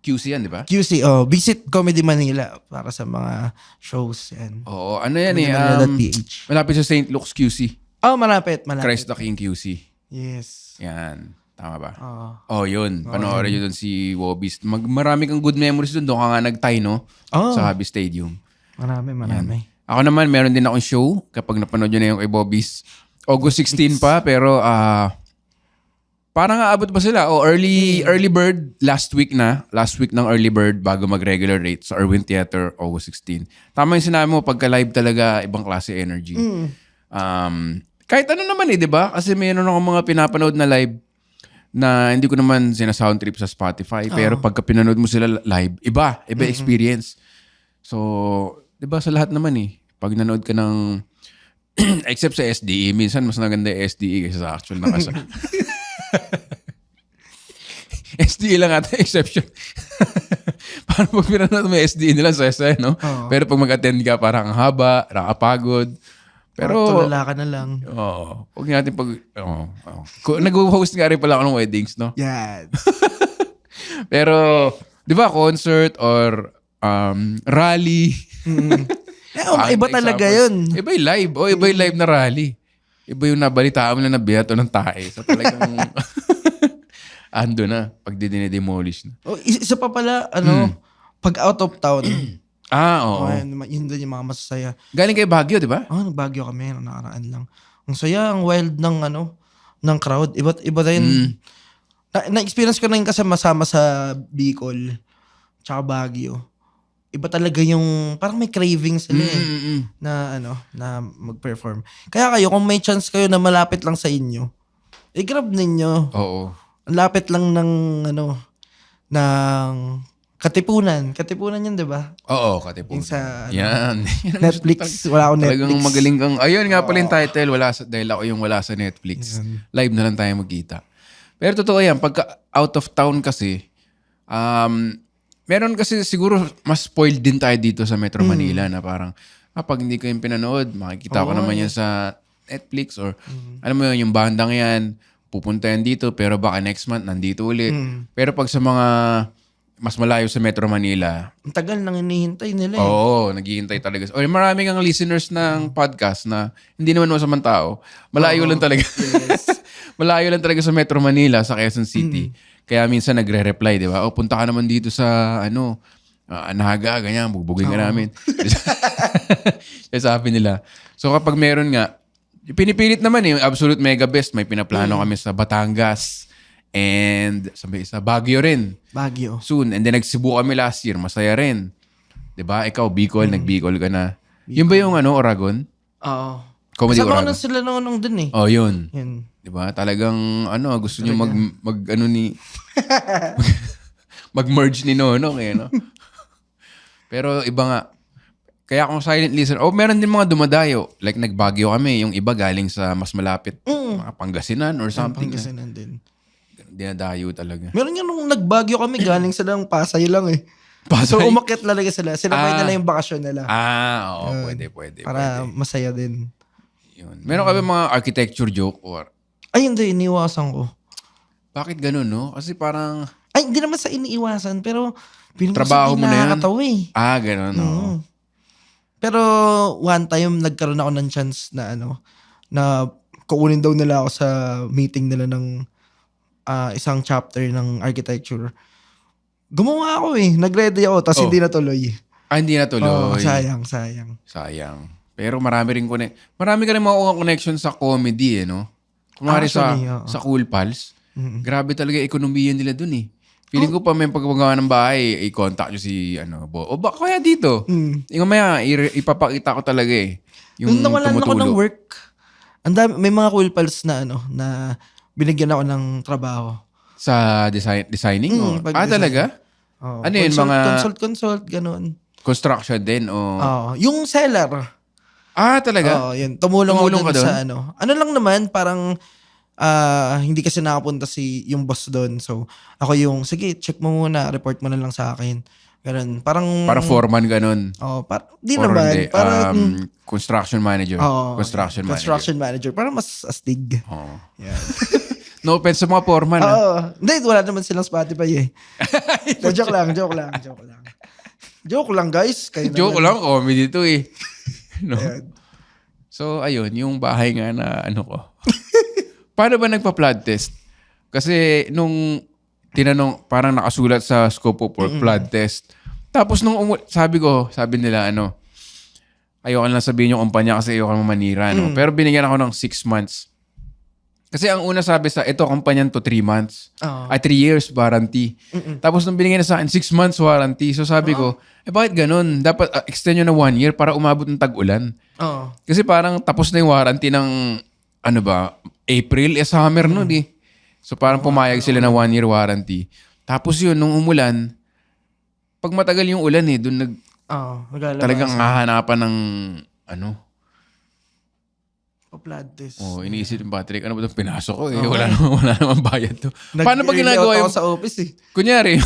QC yan, di ba? QC, Visit Comedy Manila para sa mga shows yan. Oo, ano yan eh. Malapit sa St. Luke's QC. Malapit. Christ the King QC. Yes. Yan. Tama ba? Yun. Panoorin nyo doon si Wobis. Marami kang good memories doon. Doon ka nga nag-tie, no? Sa Habi Stadium. Marami. Yan. Ako naman, meron din akong show kapag napanood nyo na yung kay Bobis. August 16 pa, pero parang aabot pa sila. Early bird, last week ng early bird bago mag-regular rate sa Erwin Theater, August 16. Tama yung sinabi mo, pagka live talaga, ibang klase energy. Kahit ano naman di ba? Kasi mayroon akong mga pinapanood na live na hindi ko naman sina-sound trip sa Spotify. Pero pagka pinanood mo sila live, iba experience. So, di ba sa lahat naman pag nanood ka ng, except sa SDE, minsan mas maganda yung SDE kaysa sa actual na kasa. SDE lang ata exception. Parang pag pinanood mo SDE nila sa no? Pero pag mag-attend ka, parang haba, nakapagod. Pero tulala ka na lang. Huwag natin nag-host nga rin pala ako ng weddings, no? Yan. Pero, di ba, concert or rally. Iba talaga yun. Iba yung live. Iba yung live na rally. Iba yung nabalitaan mo na nabiyato ng tae. So talagang ando na pag dinidemolish na. Isa pa pala, pag out of town. Oo. Yun din yung mga masasaya. Galing kay Baguio, di ba? Nag-Baguio kami, nakaraan lang. Ang saya, ang wild ng ng crowd. Iba rin. Na-experience ko na yun kasi masama sa Bicol tsaka Baguio. Iba talaga yung parang may craving sila na na mag-perform. Kaya kayo kung may chance kayo na malapit lang sa inyo, i-grab ninyo. Oo. Ang lapit lang ng ng Katipunan. Katipunan yun, 'di ba? Oo, Katipunan. Yung sa Yan. Netflix, wala akong Netflix. Talagang magaling kang, ayun nga pala yung title, dahil ako yung wala sa Netflix. Live na lang tayo magkita. Pero totoo yan, pagka out of town kasi, meron kasi siguro mas spoiled din tayo dito sa Metro Manila na parang, pag hindi ko yung pinanood, makikita ko naman yan sa Netflix or alam mo yun, yung bandang yan, pupunta yan dito pero baka next month nandito ulit. Pero pag sa mga mas malayo sa Metro Manila. Ang tagal nang hinihintay nila eh. Oo, naghihintay talaga. O marami kang listeners ng podcast na hindi naman masamang tao. Malayo lang talaga. Yes. Malayo lang talaga sa Metro Manila, sa Quezon City. Kaya minsan nagre-reply, di ba? O punta ka naman dito sa Naga, ganyan, bugbugin ka namin. Kaya sabi nila. So kapag meron nga, pinipilit naman yung Absolute Mega Best. May pinaplano kami sa Batangas. And sa Baguio rin. Baguio. Soon. And then nagsibu kami last year. Masaya rin. 'Di ba? Ikaw, Bicol. Nag-Bicol ka na. Yun ba yung Oragon? Oo. Comedy Kasama Oragon. na sila noong dun eh. Oh, yun. Yun. 'Di ba? Talagang gusto niyo mag-merge ni Nonong eh, no? Pero iba nga. Kaya kung silent listener, meron din mga dumadayo. Like nag-Baguio kami. Yung iba galing sa mas malapit. Mga Pangasinan or something. Pangasinan din. Dinadayo talaga. Meron nga nung nagbagyo kami, galing sila ng Pasay lang eh. Pasay? So umakyat talaga sila. Sinabay nila yung bakasyon nila. Oo. Pwede. Para masaya din. Yun. Meron ka ba mga architecture joke or... Ay hindi, iniwasan ko. Bakit ganun, no? Kasi parang... Ay, hindi naman sa iniiwasan, pero feeling ko Trabaho hindi mo na yan? nakakatawa eh. Ganun, no? Pero one time, nagkaroon ako ng chance na na kukunin daw nila ako sa meeting nila ng isang chapter ng architecture. Gumawa ako eh. Nag-ready ako, tapos hindi natuloy. Hindi natuloy. Sayang. Pero marami ka rin mga connection sa comedy, eh, no? Kumari sa Cool Pals. Grabe talaga ekonomiya nila dun eh. Feeling ko pa may pagpagawa ng bahay, i-contact nyo si baka kaya dito. Yung maya, ipapakita ko talaga eh. Yung nung nawalan ako tumutulo. ng work, may mga Cool Pals na na binigyan ako ng trabaho. Sa designing? Talaga? Oh, ano yun? Mga consult, ganun. construction din? Yung seller. Talaga? Yun. Tumulong ako ka dun sa Ano lang naman, parang hindi kasi nakapunta yung boss doon. So, ako sige, check mo muna, report mo na lang sa akin. Ganun. Parang... Para foreman ganun? Di naman. Parang... Construction manager. Construction manager. Parang mas astig. Yeah. No offense sa mga foreman. Hindi, wala naman silang Spotify eh. Joke lang. Joke lang, guys. Joke lang, comedy to eh. No? Ayan. So, ayun, yung bahay nga na ko. Paano ba nagpa-flood test? Kasi nung tinanong, parang nakasulat sa scope of work, flood test. Tapos sabi nila, ayoko lang sabihin yung kumpanya kasi ayoko naman manira. No? Pero binigyan ako ng 6 months. Kasi ang una sabi ito kumpanya to 3 months. 3 years warranty. Tapos nung binigyan na sa akin, 6 months warranty. So sabi ko, bakit ganun? Dapat extend nyo na 1 year para umabot ng tag-ulan. Kasi parang tapos na yung warranty ng, April, summer nun eh. So parang pumayag sila na 1 year warranty. Tapos yun, nung umulan, pag matagal yung ulan doon talagang hahanapan ng flood test. Iniisip yung Patrick, ano ba itong pinasok ko eh? Wala naman bayad to. Paano ba ginagawa yung... sa office eh. Kunyari,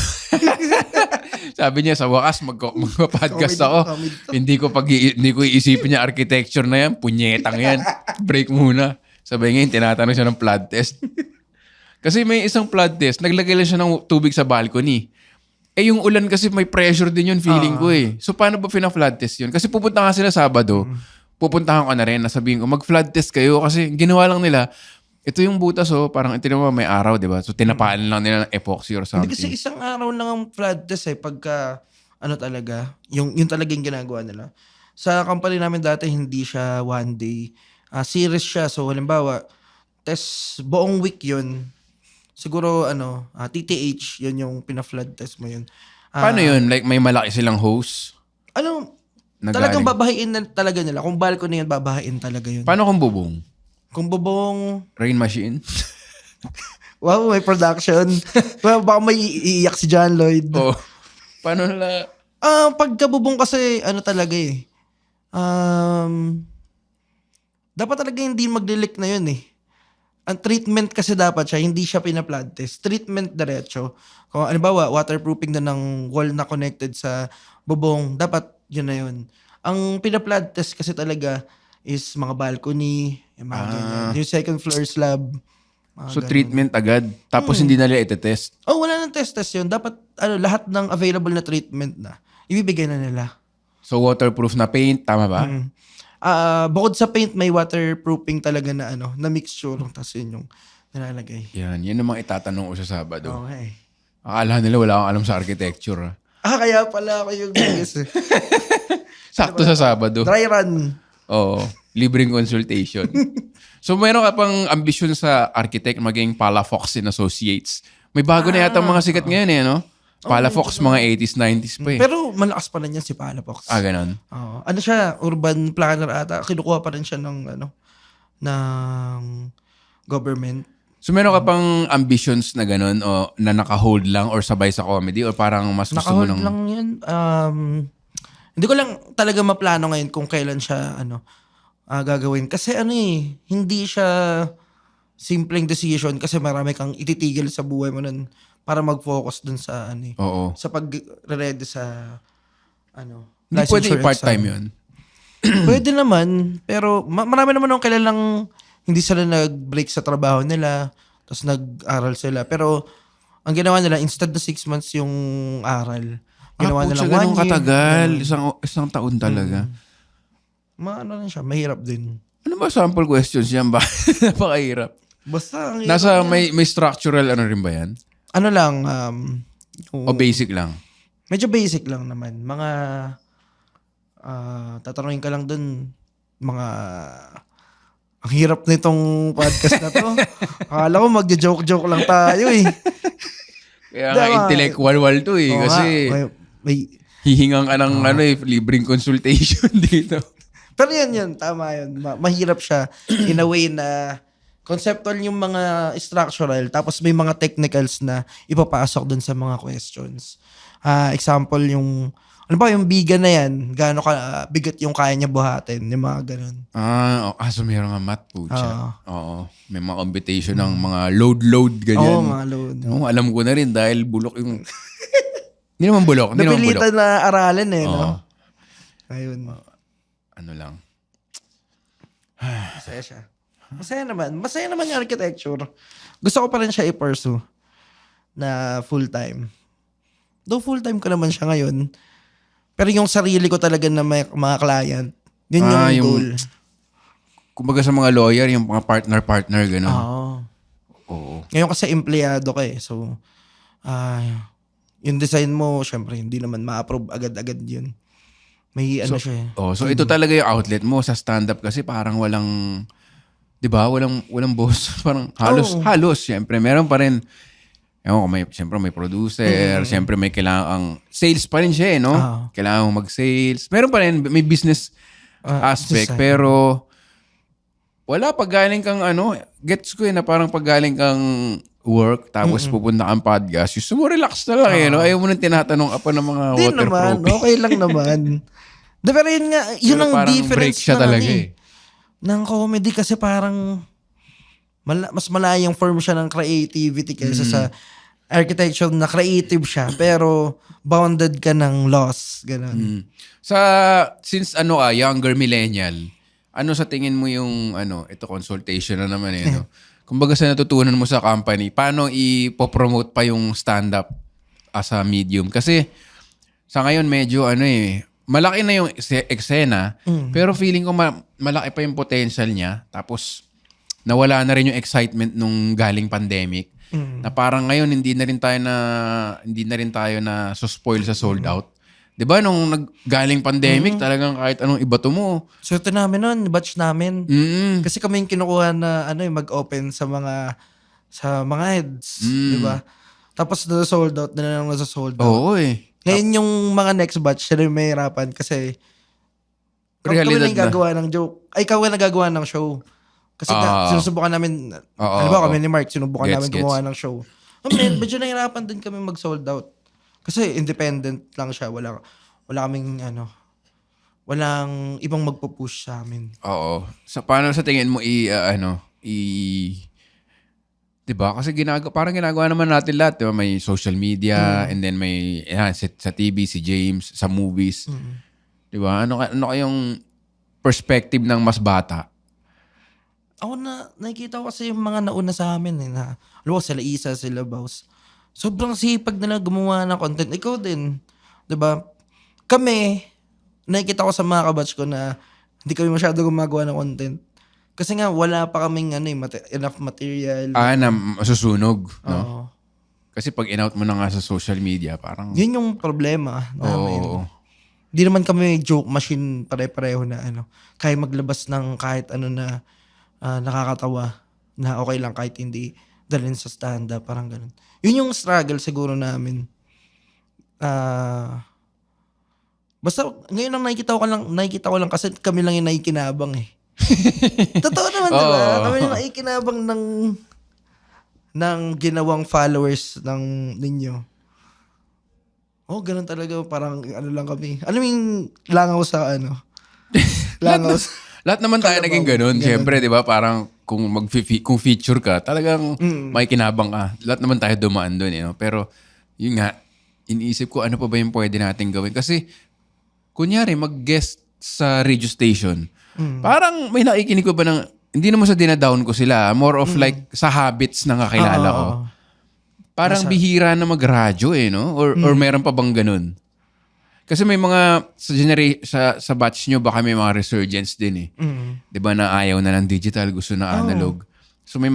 sabi niya sa wakas magpa-podcast ako. Hindi ko iisipin niya architecture na yan, punyetang yan. Break muna. Sabi ngayon, tinatanong siya ng flood test. Kasi may isang flood test, naglagay lang siya ng tubig sa balcony. Yung ulan kasi may pressure din yun, feeling ko eh. So paano ba fina-flood test yun? Kasi pupunta nga sila Sabado, pupuntahan ko na rin, nasabihin ko, mag-flood test kayo kasi ginawa lang nila, ito yung butas parang ito naman may araw, di ba? So tinapaan lang nila ng epoxy or something. Hindi kasi isang araw lang ang flood test pagka, talaga, yung talagang ginagawa nila. Sa company namin dati, hindi siya 1 day. Series siya. So halimbawa, test buong week yun. Siguro TTH, yun yung pina-flood test mo yun. Paano yun? Like may malaki silang hose? Na Talagang galing? babahain na talaga nila. Kung balcony yun, babahain talaga yun. Paano kung bubong? Kung bubong, Rain machine? wow, may production. Well, baka may iiyak si John Lloyd. Oo. Paano nila? Pagkabubong kasi, talaga eh. Dapat talaga hindi maglilik na yun eh. Ang treatment kasi dapat siya, hindi siya pina-flood test. Treatment diretso. Kung halimbawa, waterproofing na ng wall na connected sa bubong, dapat yun na yun. Ang pina-flood test kasi talaga is mga balcony, yung mga ganyan. Yung second floor slab. So treatment agad? Tapos hindi nila ite-test? Wala nang test yun. Dapat lahat ng available na treatment na, ibibigay na nila. So waterproof na paint, tama ba? Bukod sa paint, may waterproofing talaga na na mixture. Tapos yun yung nilalagay. Yan yung mga itatanong ko sa Sabado. Okay. Akala nila wala akong alam sa architecture. Kaya pala ako yung guys. Sakto sa Sabado. Dry run. Oo. Libreng consultation. So meron ka pang ambisyon sa architect maging Palafox and Associates. May bago na yata mga sikat ngayon no? Palafox, mga 80s, 90s pa eh. Pero malakas pa rin yan si Palafox. Ganon. Siya, urban planner ata. Kinukuha pa rin siya ng ng government. So meron ka pang ambitions na ganon o na naka-hold lang or sabay sa comedy or parang mas gusto mo Naka-hold ng... lang yun. Hindi ko lang talaga maplano ngayon kung kailan siya gagawin. Kasi hindi siya simpleng decision kasi marami kang ititigil sa buhay mo nun para mag-focus dun sa Oo. sa pag-ready sa Hindi pwede licensure i-part-time exam. yun. Pwede naman, pero marami naman akong kilalang hindi sila nag-break sa trabaho nila, tapos nag-aral sila. Pero ang ginawa nila, instead na 6 months yung aral, ginawa nila 1 ganun year. katagal. Isang taon talaga. Lang siya, mahirap din. Ano ba sample questions yan ba? Napakahirap. Basta, ang Nasa hirap may structural rin ba yan? lang, O basic lang? medyo basic lang naman. Mga, tatanungin ka lang dun, mga, ang hirap na itong podcast na to. Akala ko magja-joke-joke lang tayo eh. Kaya nga intellectual to eh. Oo Kasi nga, may hihingang ka ng libreng consultation dito. pero yun, tama yun. Mahirap siya in a way na conceptual yung mga structural tapos may mga technicals na ipapasok dun sa mga questions. Example yung yung biga na yan, gaano ka bigat yung kaya niya buhatin, yung mga ganun. So mayroon nga math po siya. Oo. Oo. May mga computation ng mga load, ganyan. Mga load. Alam ko na rin dahil bulok yung... Hindi naman bulok. Napilitan na aralin no? Oo. Ayun. Ano lang. Masaya siya. Masaya naman yung architecture. Gusto ko pa rin siya i-pursue na full-time. Though full-time ko naman siya ngayon. Pero yung sarili ko talaga na may mga client, yun yung goal. Kumbaga sa mga lawyer, yung mga partner, gano'n. Oo. Ngayon kasi empleyado ka eh. So, yung design mo, syempre, hindi naman ma-approve agad-agad yun. May siya eh. So ito talaga yung outlet mo sa stand-up kasi parang walang, di ba? Walang boss. Parang halos. Siyempre, meron pa rin. Siyempre may producer. Siyempre may kailangang sales pa rin siya no? Kailangan mong mag-sales. Meron pa rin, may business aspect. Pero wala pag galing kang gets ko na parang pag galing kang work tapos pupunta kang podcast, gusto mo relax na lang no? Ayaw mo nang tinatanong pa ng mga Di waterproofing. naman, okay lang naman. Pero yun nga, yun Pero ang parang difference break siya talaga ng comedy kasi parang mas malayang form siya ng creativity kaysa sa architecture na creative siya pero bounded ka ng laws. Ganun. Since younger millennial, ano sa tingin mo yung ito consultation na naman no? Kumbaga sa natutunan mo sa company, paano ipopromote pa yung stand-up as a medium? Kasi sa ngayon medyo malaki na yung eksena, pero feeling ko malaki pa yung potential niya. Tapos nawala na rin yung excitement nung galing pandemic. Na parang ngayon hindi na rin tayo na spoil sa sold out. 'Di ba nung galing pandemic, talagang kahit anong ibato mo. Swerte namin nun, batch namin. Mm. Kasi kami yung kinukuha na mag-open sa mga heads, di ba? Tapos na-sold out, na lang nasa-sold out. Oo eh. Ngayon yung mga next batch, sila yung mahirapan kasi kami Realidad lang yung na. gagawa ng joke. Ay, kami na gagawa ng show. Kasi sinusubukan namin, halimbawa kami ni Mark, sinubukan namin gumawa ng show. Medyo nahirapan din kami mag-sold out. Kasi independent lang siya. Wala kaming walang ibang magpo-push sa amin. Oo. Paano sa tingin mo 'di ba? Kasi parang ginagawa naman natin lahat, 'di ba? May social media and then may sa TV si James, sa movies. 'Di ba? Ano kayong perspective ng mas bata? Ako nakikita ko kasi yung mga nauna sa amin na alam ko sila Isa, sila Baus. Sobrang sipag nila gumawa ng content. Ikaw din, 'di ba? Kami, nakikita ko sa mga kabatch ko na hindi kami masyado gumagawa ng content. Kasi nga wala pa kaming enough material. Na masusunog, no? Oo. Kasi pag in-out mo na nga sa social media, parang Yun yung problema namin. Oo. Hindi naman kami joke machine pare-pareho na kaya maglabas ng kahit ano na nakakatawa na okay lang kahit hindi dalhin sa stand-up, parang ganun. Yun yung struggle siguro namin. Basta ngayon ang nakikita ko lang kasi kami lang yung nakikinabang eh. Totoo naman, di ba? Kami yung nakikinabang ng ginawang followers ninyo. Ganun talaga. Parang lang kami. Alam mo yung langaw sa langaw sa... Lahat naman tayo naging ganun. Siyempre, di ba? Parang kung feature ka, talagang may kinabang ka. Lahat naman tayo dumaan doon. Pero yun nga, iniisip ko ano pa ba yung pwede natin gawin. Kasi kunyari, mag-guest sa radio station. Parang may nakikinig ko ba ng, hindi naman sa dinadown ko sila. More of like sa habits na kakilala ko. Parang bihira na mag-radyo no? Or meron pa bang ganun? Kasi may mga sa batch nyo baka may mga resurgence din eh. 'Di ba na ayaw na ng digital, gusto na analog. So may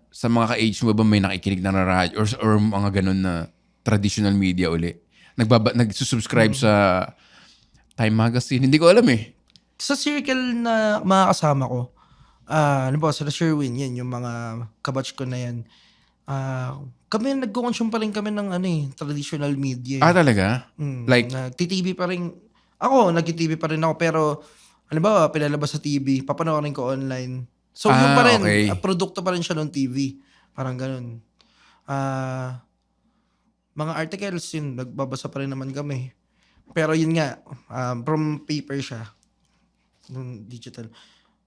sa mga ka-age mo ba may nakikinig na radyo or mga ganun na traditional media uli? Nagsusubscribe sa Time Magazine, hindi ko alam eh. Sa circle na mga kasama ko, sila Sherwin, yan, yung mga kabatch ko na yan. Kami nagko-consume pa rin kami ng traditional media. Talaga? Like Nag-TV pa rin. Ako, nag-TV pa rin ako. Pero, halimbawa, pinalabas sa TV, papanoorin ko online. So, yun pa rin. Okay. Produkto pa rin siya ng TV. Parang ganun. Mga articles, yun, nagbabasa pa rin naman kami. Pero yun nga, from paper siya. Nung digital.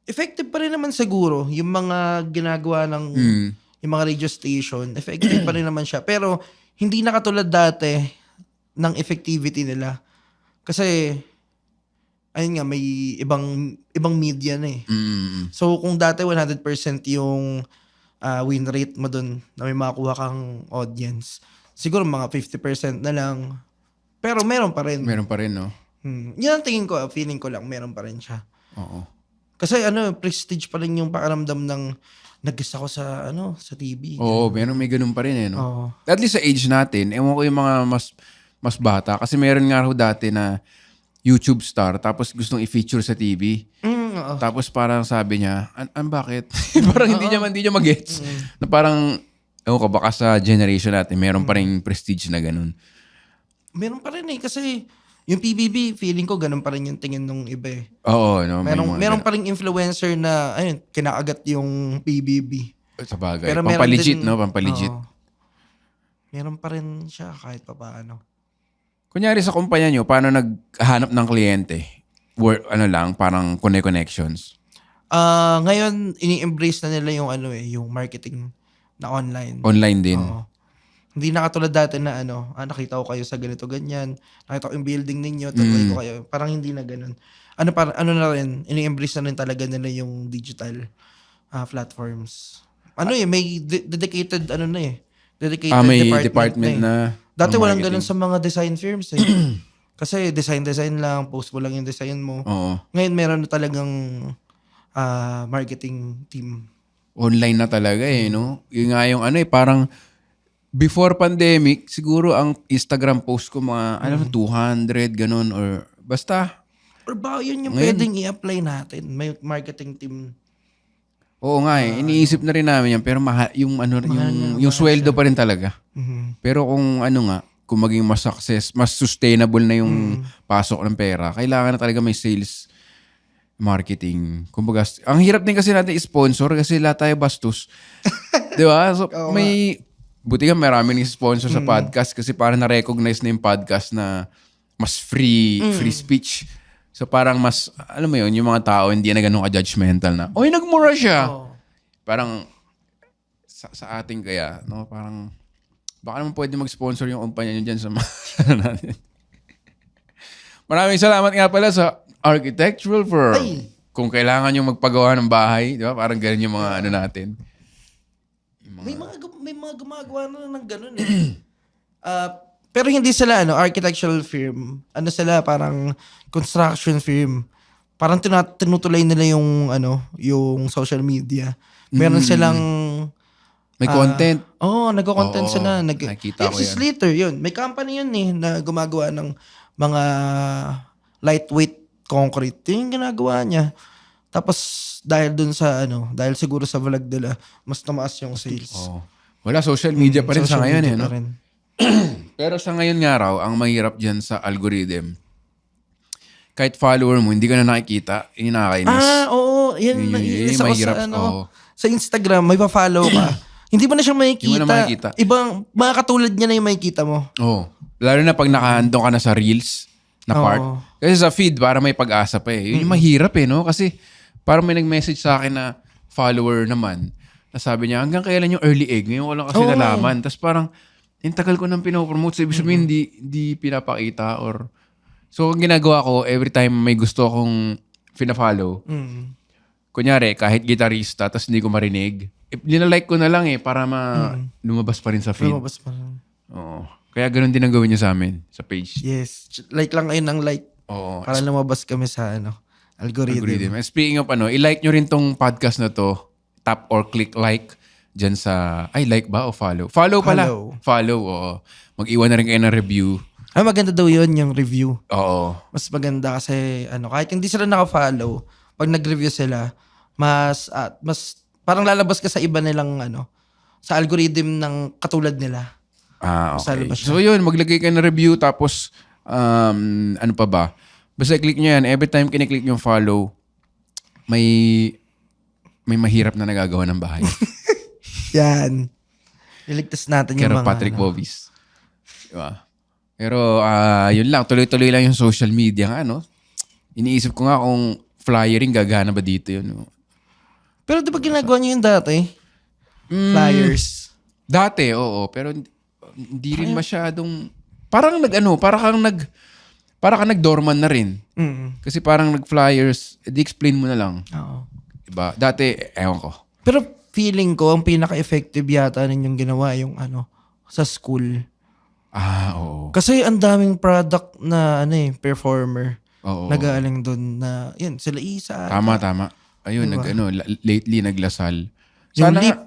Effective pa rin naman siguro yung mga ginagawa ng yung mga radio station. Effective pa rin naman siya. Pero hindi na katulad dati ng effectivity nila. Kasi ayun nga, may ibang media na eh. So kung dati 100% yung win rate mo dun na may makuha kang audience, siguro mga 50% na lang. Pero meron pa rin. meron pa rin, no? Yan ang tingin ko, feeling ko lang, meron pa rin siya. Oo. Kasi prestige pa rin yung pakiramdam ng nag-guest ako sa TV. Oo, may ganun pa rin eh, no? Oo. At least sa age natin, ewan ko yung mga mas bata. Kasi meron nga raw dati na YouTube star, tapos gustong i-feature sa TV. Oo. Tapos parang sabi niya, bakit? Parang hindi niya mag-gets. Na parang, ewan ko, baka sa generation natin, meron pa rin prestige na ganun. Meron pa rin eh, kasi yung PBB, feeling ko ganun pa rin yung tingin nung iba eh. Oo, no? Meron pa rin influencer na, kinakagat yung PBB. Sa bagay. Pero Pampalegit, no? Pampalegit. Meron pa rin siya kahit pa paano. Kunyari sa kumpanya nyo, paano naghanap ng kliyente? Parang connections. Ngayon, ini-embrace na nila yung yung marketing na online. Online din. Oo. Hindi na katulad dati na nakita ko kayo sa ganito ganyan, nakita ko yung building ninyo, tuloy ko kayo. Parang hindi na ganun. Na rin, ini-embrace na rin talaga nila yung digital platforms. May dedicated dedicated May department na Dati ng walang marketing. ganun sa mga design firms eh. Kasi design lang, post mo lang yung design mo. Oo. Ngayon meron na talagang marketing team. Online na talaga no? Yung nga yung parang before pandemic, siguro ang Instagram post ko mga, 200, ganun, or basta. Or ba yun yung Ngayon- pwedeng i-apply natin? May marketing team. Oo nga iniisip na rin namin yan, pero yung sweldo pa rin talaga. Pero kung kung maging mas mas sustainable na yung pasok ng pera, kailangan na talaga may sales marketing. Kumbaga, ang hirap din kasi natin i-sponsor kasi lahat tayo bastos. Di ba? So, buti nga marami sponsor sa podcast kasi parang na-recognize na yung podcast na mas free speech. So parang mas, alam mo yun, yung mga tao hindi na ganun ka-judgmental na, oy, nagmura siya. Parang, sa ating kaya, no? Parang, baka naman pwede mag-sponsor yung kumpanya nyo dyan sa mga natin. Maraming salamat nga pala sa architectural firm. Ay! Kung kailangan nyo magpagawa ng bahay, di ba? Parang ganun yung mga natin. May mga gumagawa na ng ganun eh. Pero hindi sila architectural firm. Ano sila, parang construction firm. Parang tinutulay nila yung social media. Meron silang May content. nagko-content Oo, sila. nakita ko yan. Slater yun. May company yun eh na gumagawa ng mga lightweight concrete. Yun yung ginagawa niya. Tapos dahil dun sa dahil siguro sa vlog nila, mas tumaas yung sales. Oh. Wala, social media pa rin sa Social ngayon media no? pa rin. Pero sa ngayon nga raw, ang mahirap dyan sa algorithm, kahit follower mo, hindi ka na nakikita, yun yung nakakainis. Oo. Yan, Yun naiinis yung ako mahirap. sa Instagram, may pa-follow ka. Hindi mo na siya makikita. Hindi mo na makikita. Ibang, mga katulad niya na yung makikita mo. Oo. Lalo na pag nakahandong ka na sa reels na part. Oo. Kasi sa feed, para may pag-asa pa eh. Yun yung mahirap eh, no? Kasi parang may nag-message sa akin na follower naman, na sabi niya, hanggang kailan yung early egg? Ngayon ko lang kasi nalaman. Tapos parang, yung tagal ko nang pinopromote. So, ibig sabihin, hindi pinapakita or... So, ang ginagawa ko, every time may gusto akong pina-follow, kunyari, kahit gitarista, tapos hindi ko marinig, linalike ko na lang eh, para lumabas pa rin sa feed. Lumabas pa rin. Oo. Kaya ganun din ang gawin niyo sa amin, sa page. Yes. Like lang kayo ng like. Oo. Para lumabas kami sa algorithm. And speaking of i-like nyo rin tong podcast na to, tap or click like dyan sa, like ba o follow? Follow pala. Follow, oo. Mag-iwan na rin kayo ng review. Maganda daw yun, yung review. Oo. Mas maganda kasi, kahit hindi sila naka-follow, pag nag-review sila, mas parang lalabas ka sa iba nilang, sa algorithm ng katulad nila. Okay. So yun, maglagay kayo ng review, tapos, ano pa ba? Basta i-click nyo yan. Every time kiniklik yung follow, may mahirap na nagagawa ng bahay. Yan. Iligtas natin yung Kero mga... Patrick Bobis. Diba? Pero yun lang, tuloy-tuloy lang yung social media nga, no? Iniisip ko nga kung flyering, gagana ba dito yun? No? Pero di ba ginagawa niyo yun dati? Flyers. Dati, oo. Pero hindi rin masyadong... Parang nag-dorman na rin. Kasi parang nag-flyers, di-explain mo na lang. Oo. Diba? Dati, ewan ko. Pero feeling ko, ang pinaka-effective yata ninyong ginawa yung sa school. Oo. Kasi ang daming product na performer. Oo. Nag-aaling doon na, yun, sila Isa. Tama. Ayun, Diba? lately naglasal. Yung Sana Leap.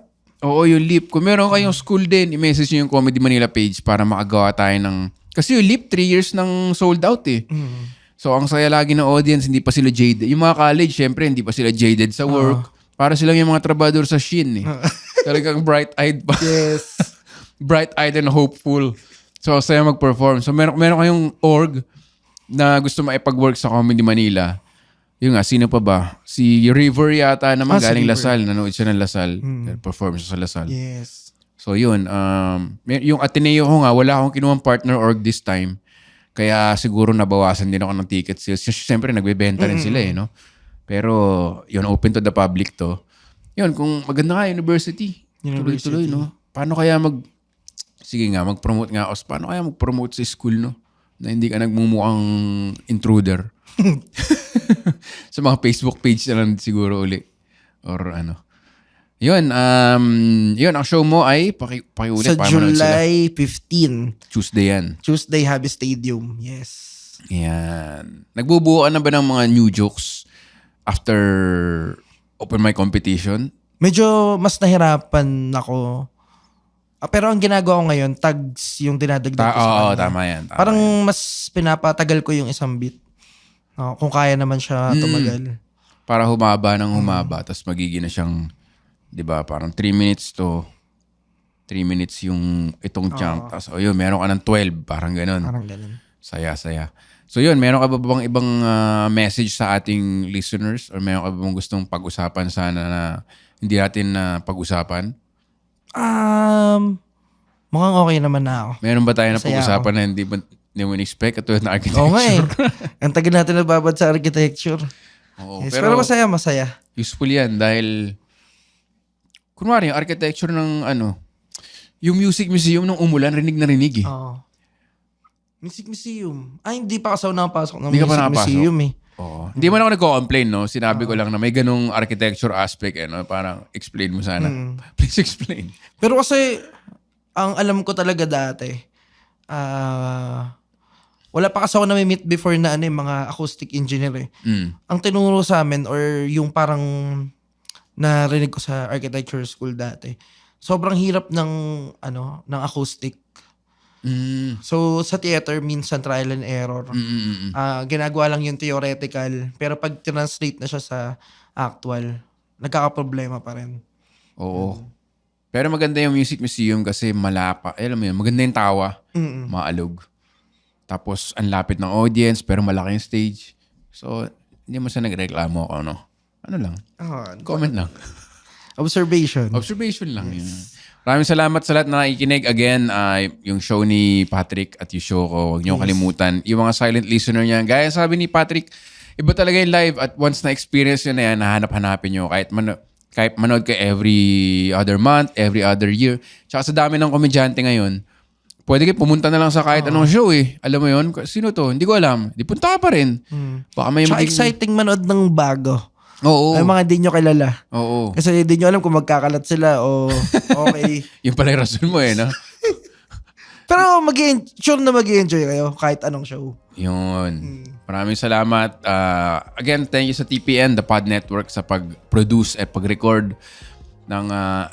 Oo, yung Leap. Kung meron kayong school din, i-message nyo yung Comedy Manila page para makagawa tayo ng... Kasi yung Leap, 3 years nang sold out eh. So, ang saya lagi ng audience, hindi pa sila jaded. Yung mga college, syempre, hindi pa sila jaded sa work. Para silang yung mga trabador sa Shin eh. Talagang bright-eyed pa. Yes. Bright-eyed and hopeful. So, saya mag-perform. So, meron kayong org na gusto maipag-work sa Comedy Manila. Yung nga, sino pa ba? Si River yata naman galing River. Lasal. Nanood siya ng Lasal. Perform siya sa Lasal. Yes. So, yun. Yung Ateneo ko nga, wala akong kinuwang partner org this time. Kaya siguro nabawasan din ako ng ticket sales. Siyempre, nagbebenta rin sila eh, no? Pero, yun, open to the public to. Yun, kung maganda nga, university. Tuloy-tuloy, no? Paano kaya sige nga, mag-promote nga ako. Paano kaya mag-promote sa school, no? Na hindi ka nagmumukhang intruder. Sa mga Facebook page na lang siguro uli. Or ano. Yun, ang show mo ay pakiulit. Sa July 15. Tuesday yan. Tuesday, Habi Stadium. Yes. Yan. Nagbubuo ka na ba ng mga new jokes after open mic competition? Medyo mas nahirapan ako Pero ang ginagawa ko ngayon, tags yung dinadagdag ko sa Oo, kanya. tama yan. Tama Parang yan. mas pinapatagal ko yung isang beat. Kung kaya naman siya tumagal. Para humaba ng humaba, tapos magiging na siyang, di ba, parang 3 minutes to 3 minutes yung itong chunk. Tapos, yun, meron ka ng 12, parang ganun. Parang ganun. Saya-saya. So yun, meron ka ba bang ibang message sa ating listeners? Or meron ka ba bang gustong pag-usapan sana na hindi natin pag-usapan? Mukhang okay naman na ako. Meron ba tayo na Masaya pag-usapan na hindi mo in-expect at na architecture? Oo nga eh. Ang tagal natin nababad sa architecture. Oo, Yes, pero masaya. Useful yan dahil kunwari yung architecture ng yung music museum nung umulan, rinig na rinig eh. Oo. Music Museum. Ay, hindi pa kasi ako nakapasok ng Hindi ka pa Music nakapasok? Museum eh. Oo. Hindi man ako nagko-complain, no? Sinabi ko lang na may ganung architecture aspect, no? Parang explain mo sana. Please explain. Pero kasi, ang alam ko talaga dati, wala pa kasi ako na-meet before na mga acoustic engineer eh. Ang tinuro sa amin or yung parang narinig ko sa architecture school dati, sobrang hirap ng acoustic. So sa theater minsan trial and error. Ginagawa lang yung theoretical, pero pag translate na siya sa actual, nagkakaproblema pa rin. Oo. Pero maganda yung music museum kasi malapa. Alam mo yun, maganda yung tawa. Maalog. Tapos ang lapit ng audience pero malaki yung stage. So hindi mo siya nagreklamo ako, no? Ano lang? Comment lang. Observation. Observation lang yun. Maraming salamat sa lahat na nakikinig. Again, yung show ni Patrick at yung show ko, huwag niyo kalimutan. Yung mga silent listener niya, gaya sabi ni Patrick, iba talaga yung live at once na-experience yun na yan, nahanap-hanapin nyo. Kahit manood ka every other month, every other year. Tsaka sa dami ng komedyante ngayon, pwede kayo pumunta na lang sa kahit anong show eh. Alam mo yun? Sino to? Hindi ko alam. Di punta ka pa rin. Baka may Tsaka exciting manood ng bago. Oo. Ay mga di nyo kilala. Oo. Kasi di nyo alam kung magkakalat sila o okay. Yung pala yung rason mo eh, no? Pero sure na mag-enjoy kayo kahit anong show. Yun. Maraming salamat. Again, thank you sa TPN, the Pod Network, sa pag-produce at pag-record ng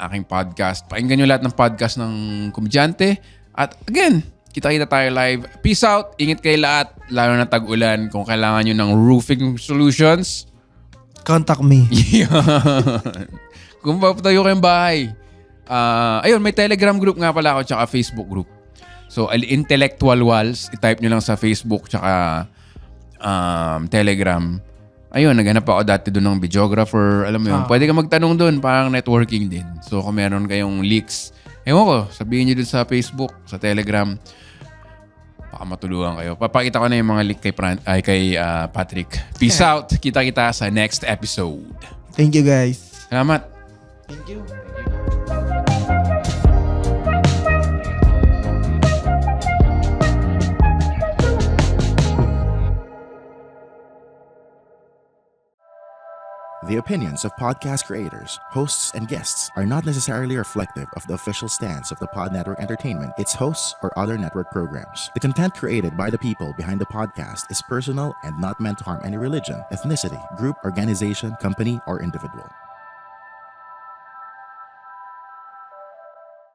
aking podcast. Pakinggan nyo lahat ng podcast ng komedyante. At again, kita-kita tayo live. Peace out. Ingat kayo lahat. Lalo na tag-ulan. Kung kailangan nyo ng roofing solutions, Contact me. yan. Kung papatayo kayong bahay. Ayun, may Telegram group nga pala ako tsaka Facebook group. So, Intellectual Walls. I-type nyo lang sa Facebook tsaka Telegram. Ayun, naghanap ako dati doon ng videographer. Alam mo yun, pwede ka magtanong doon. Parang networking din. So, kung meron kayong leaks, ewan ko, sabihin nyo doon sa Facebook, sa Telegram. Baka matulungan kayo. Papakita ko na yung mga link kay Patrick. Peace out. Kita-kita sa next episode. Thank you guys. Salamat. Thank you. The opinions of podcast creators, hosts, and guests are not necessarily reflective of the official stance of the Pod Network Entertainment, its hosts, or other network programs. The content created by the people behind the podcast is personal and not meant to harm any religion, ethnicity, group, organization, company, or individual.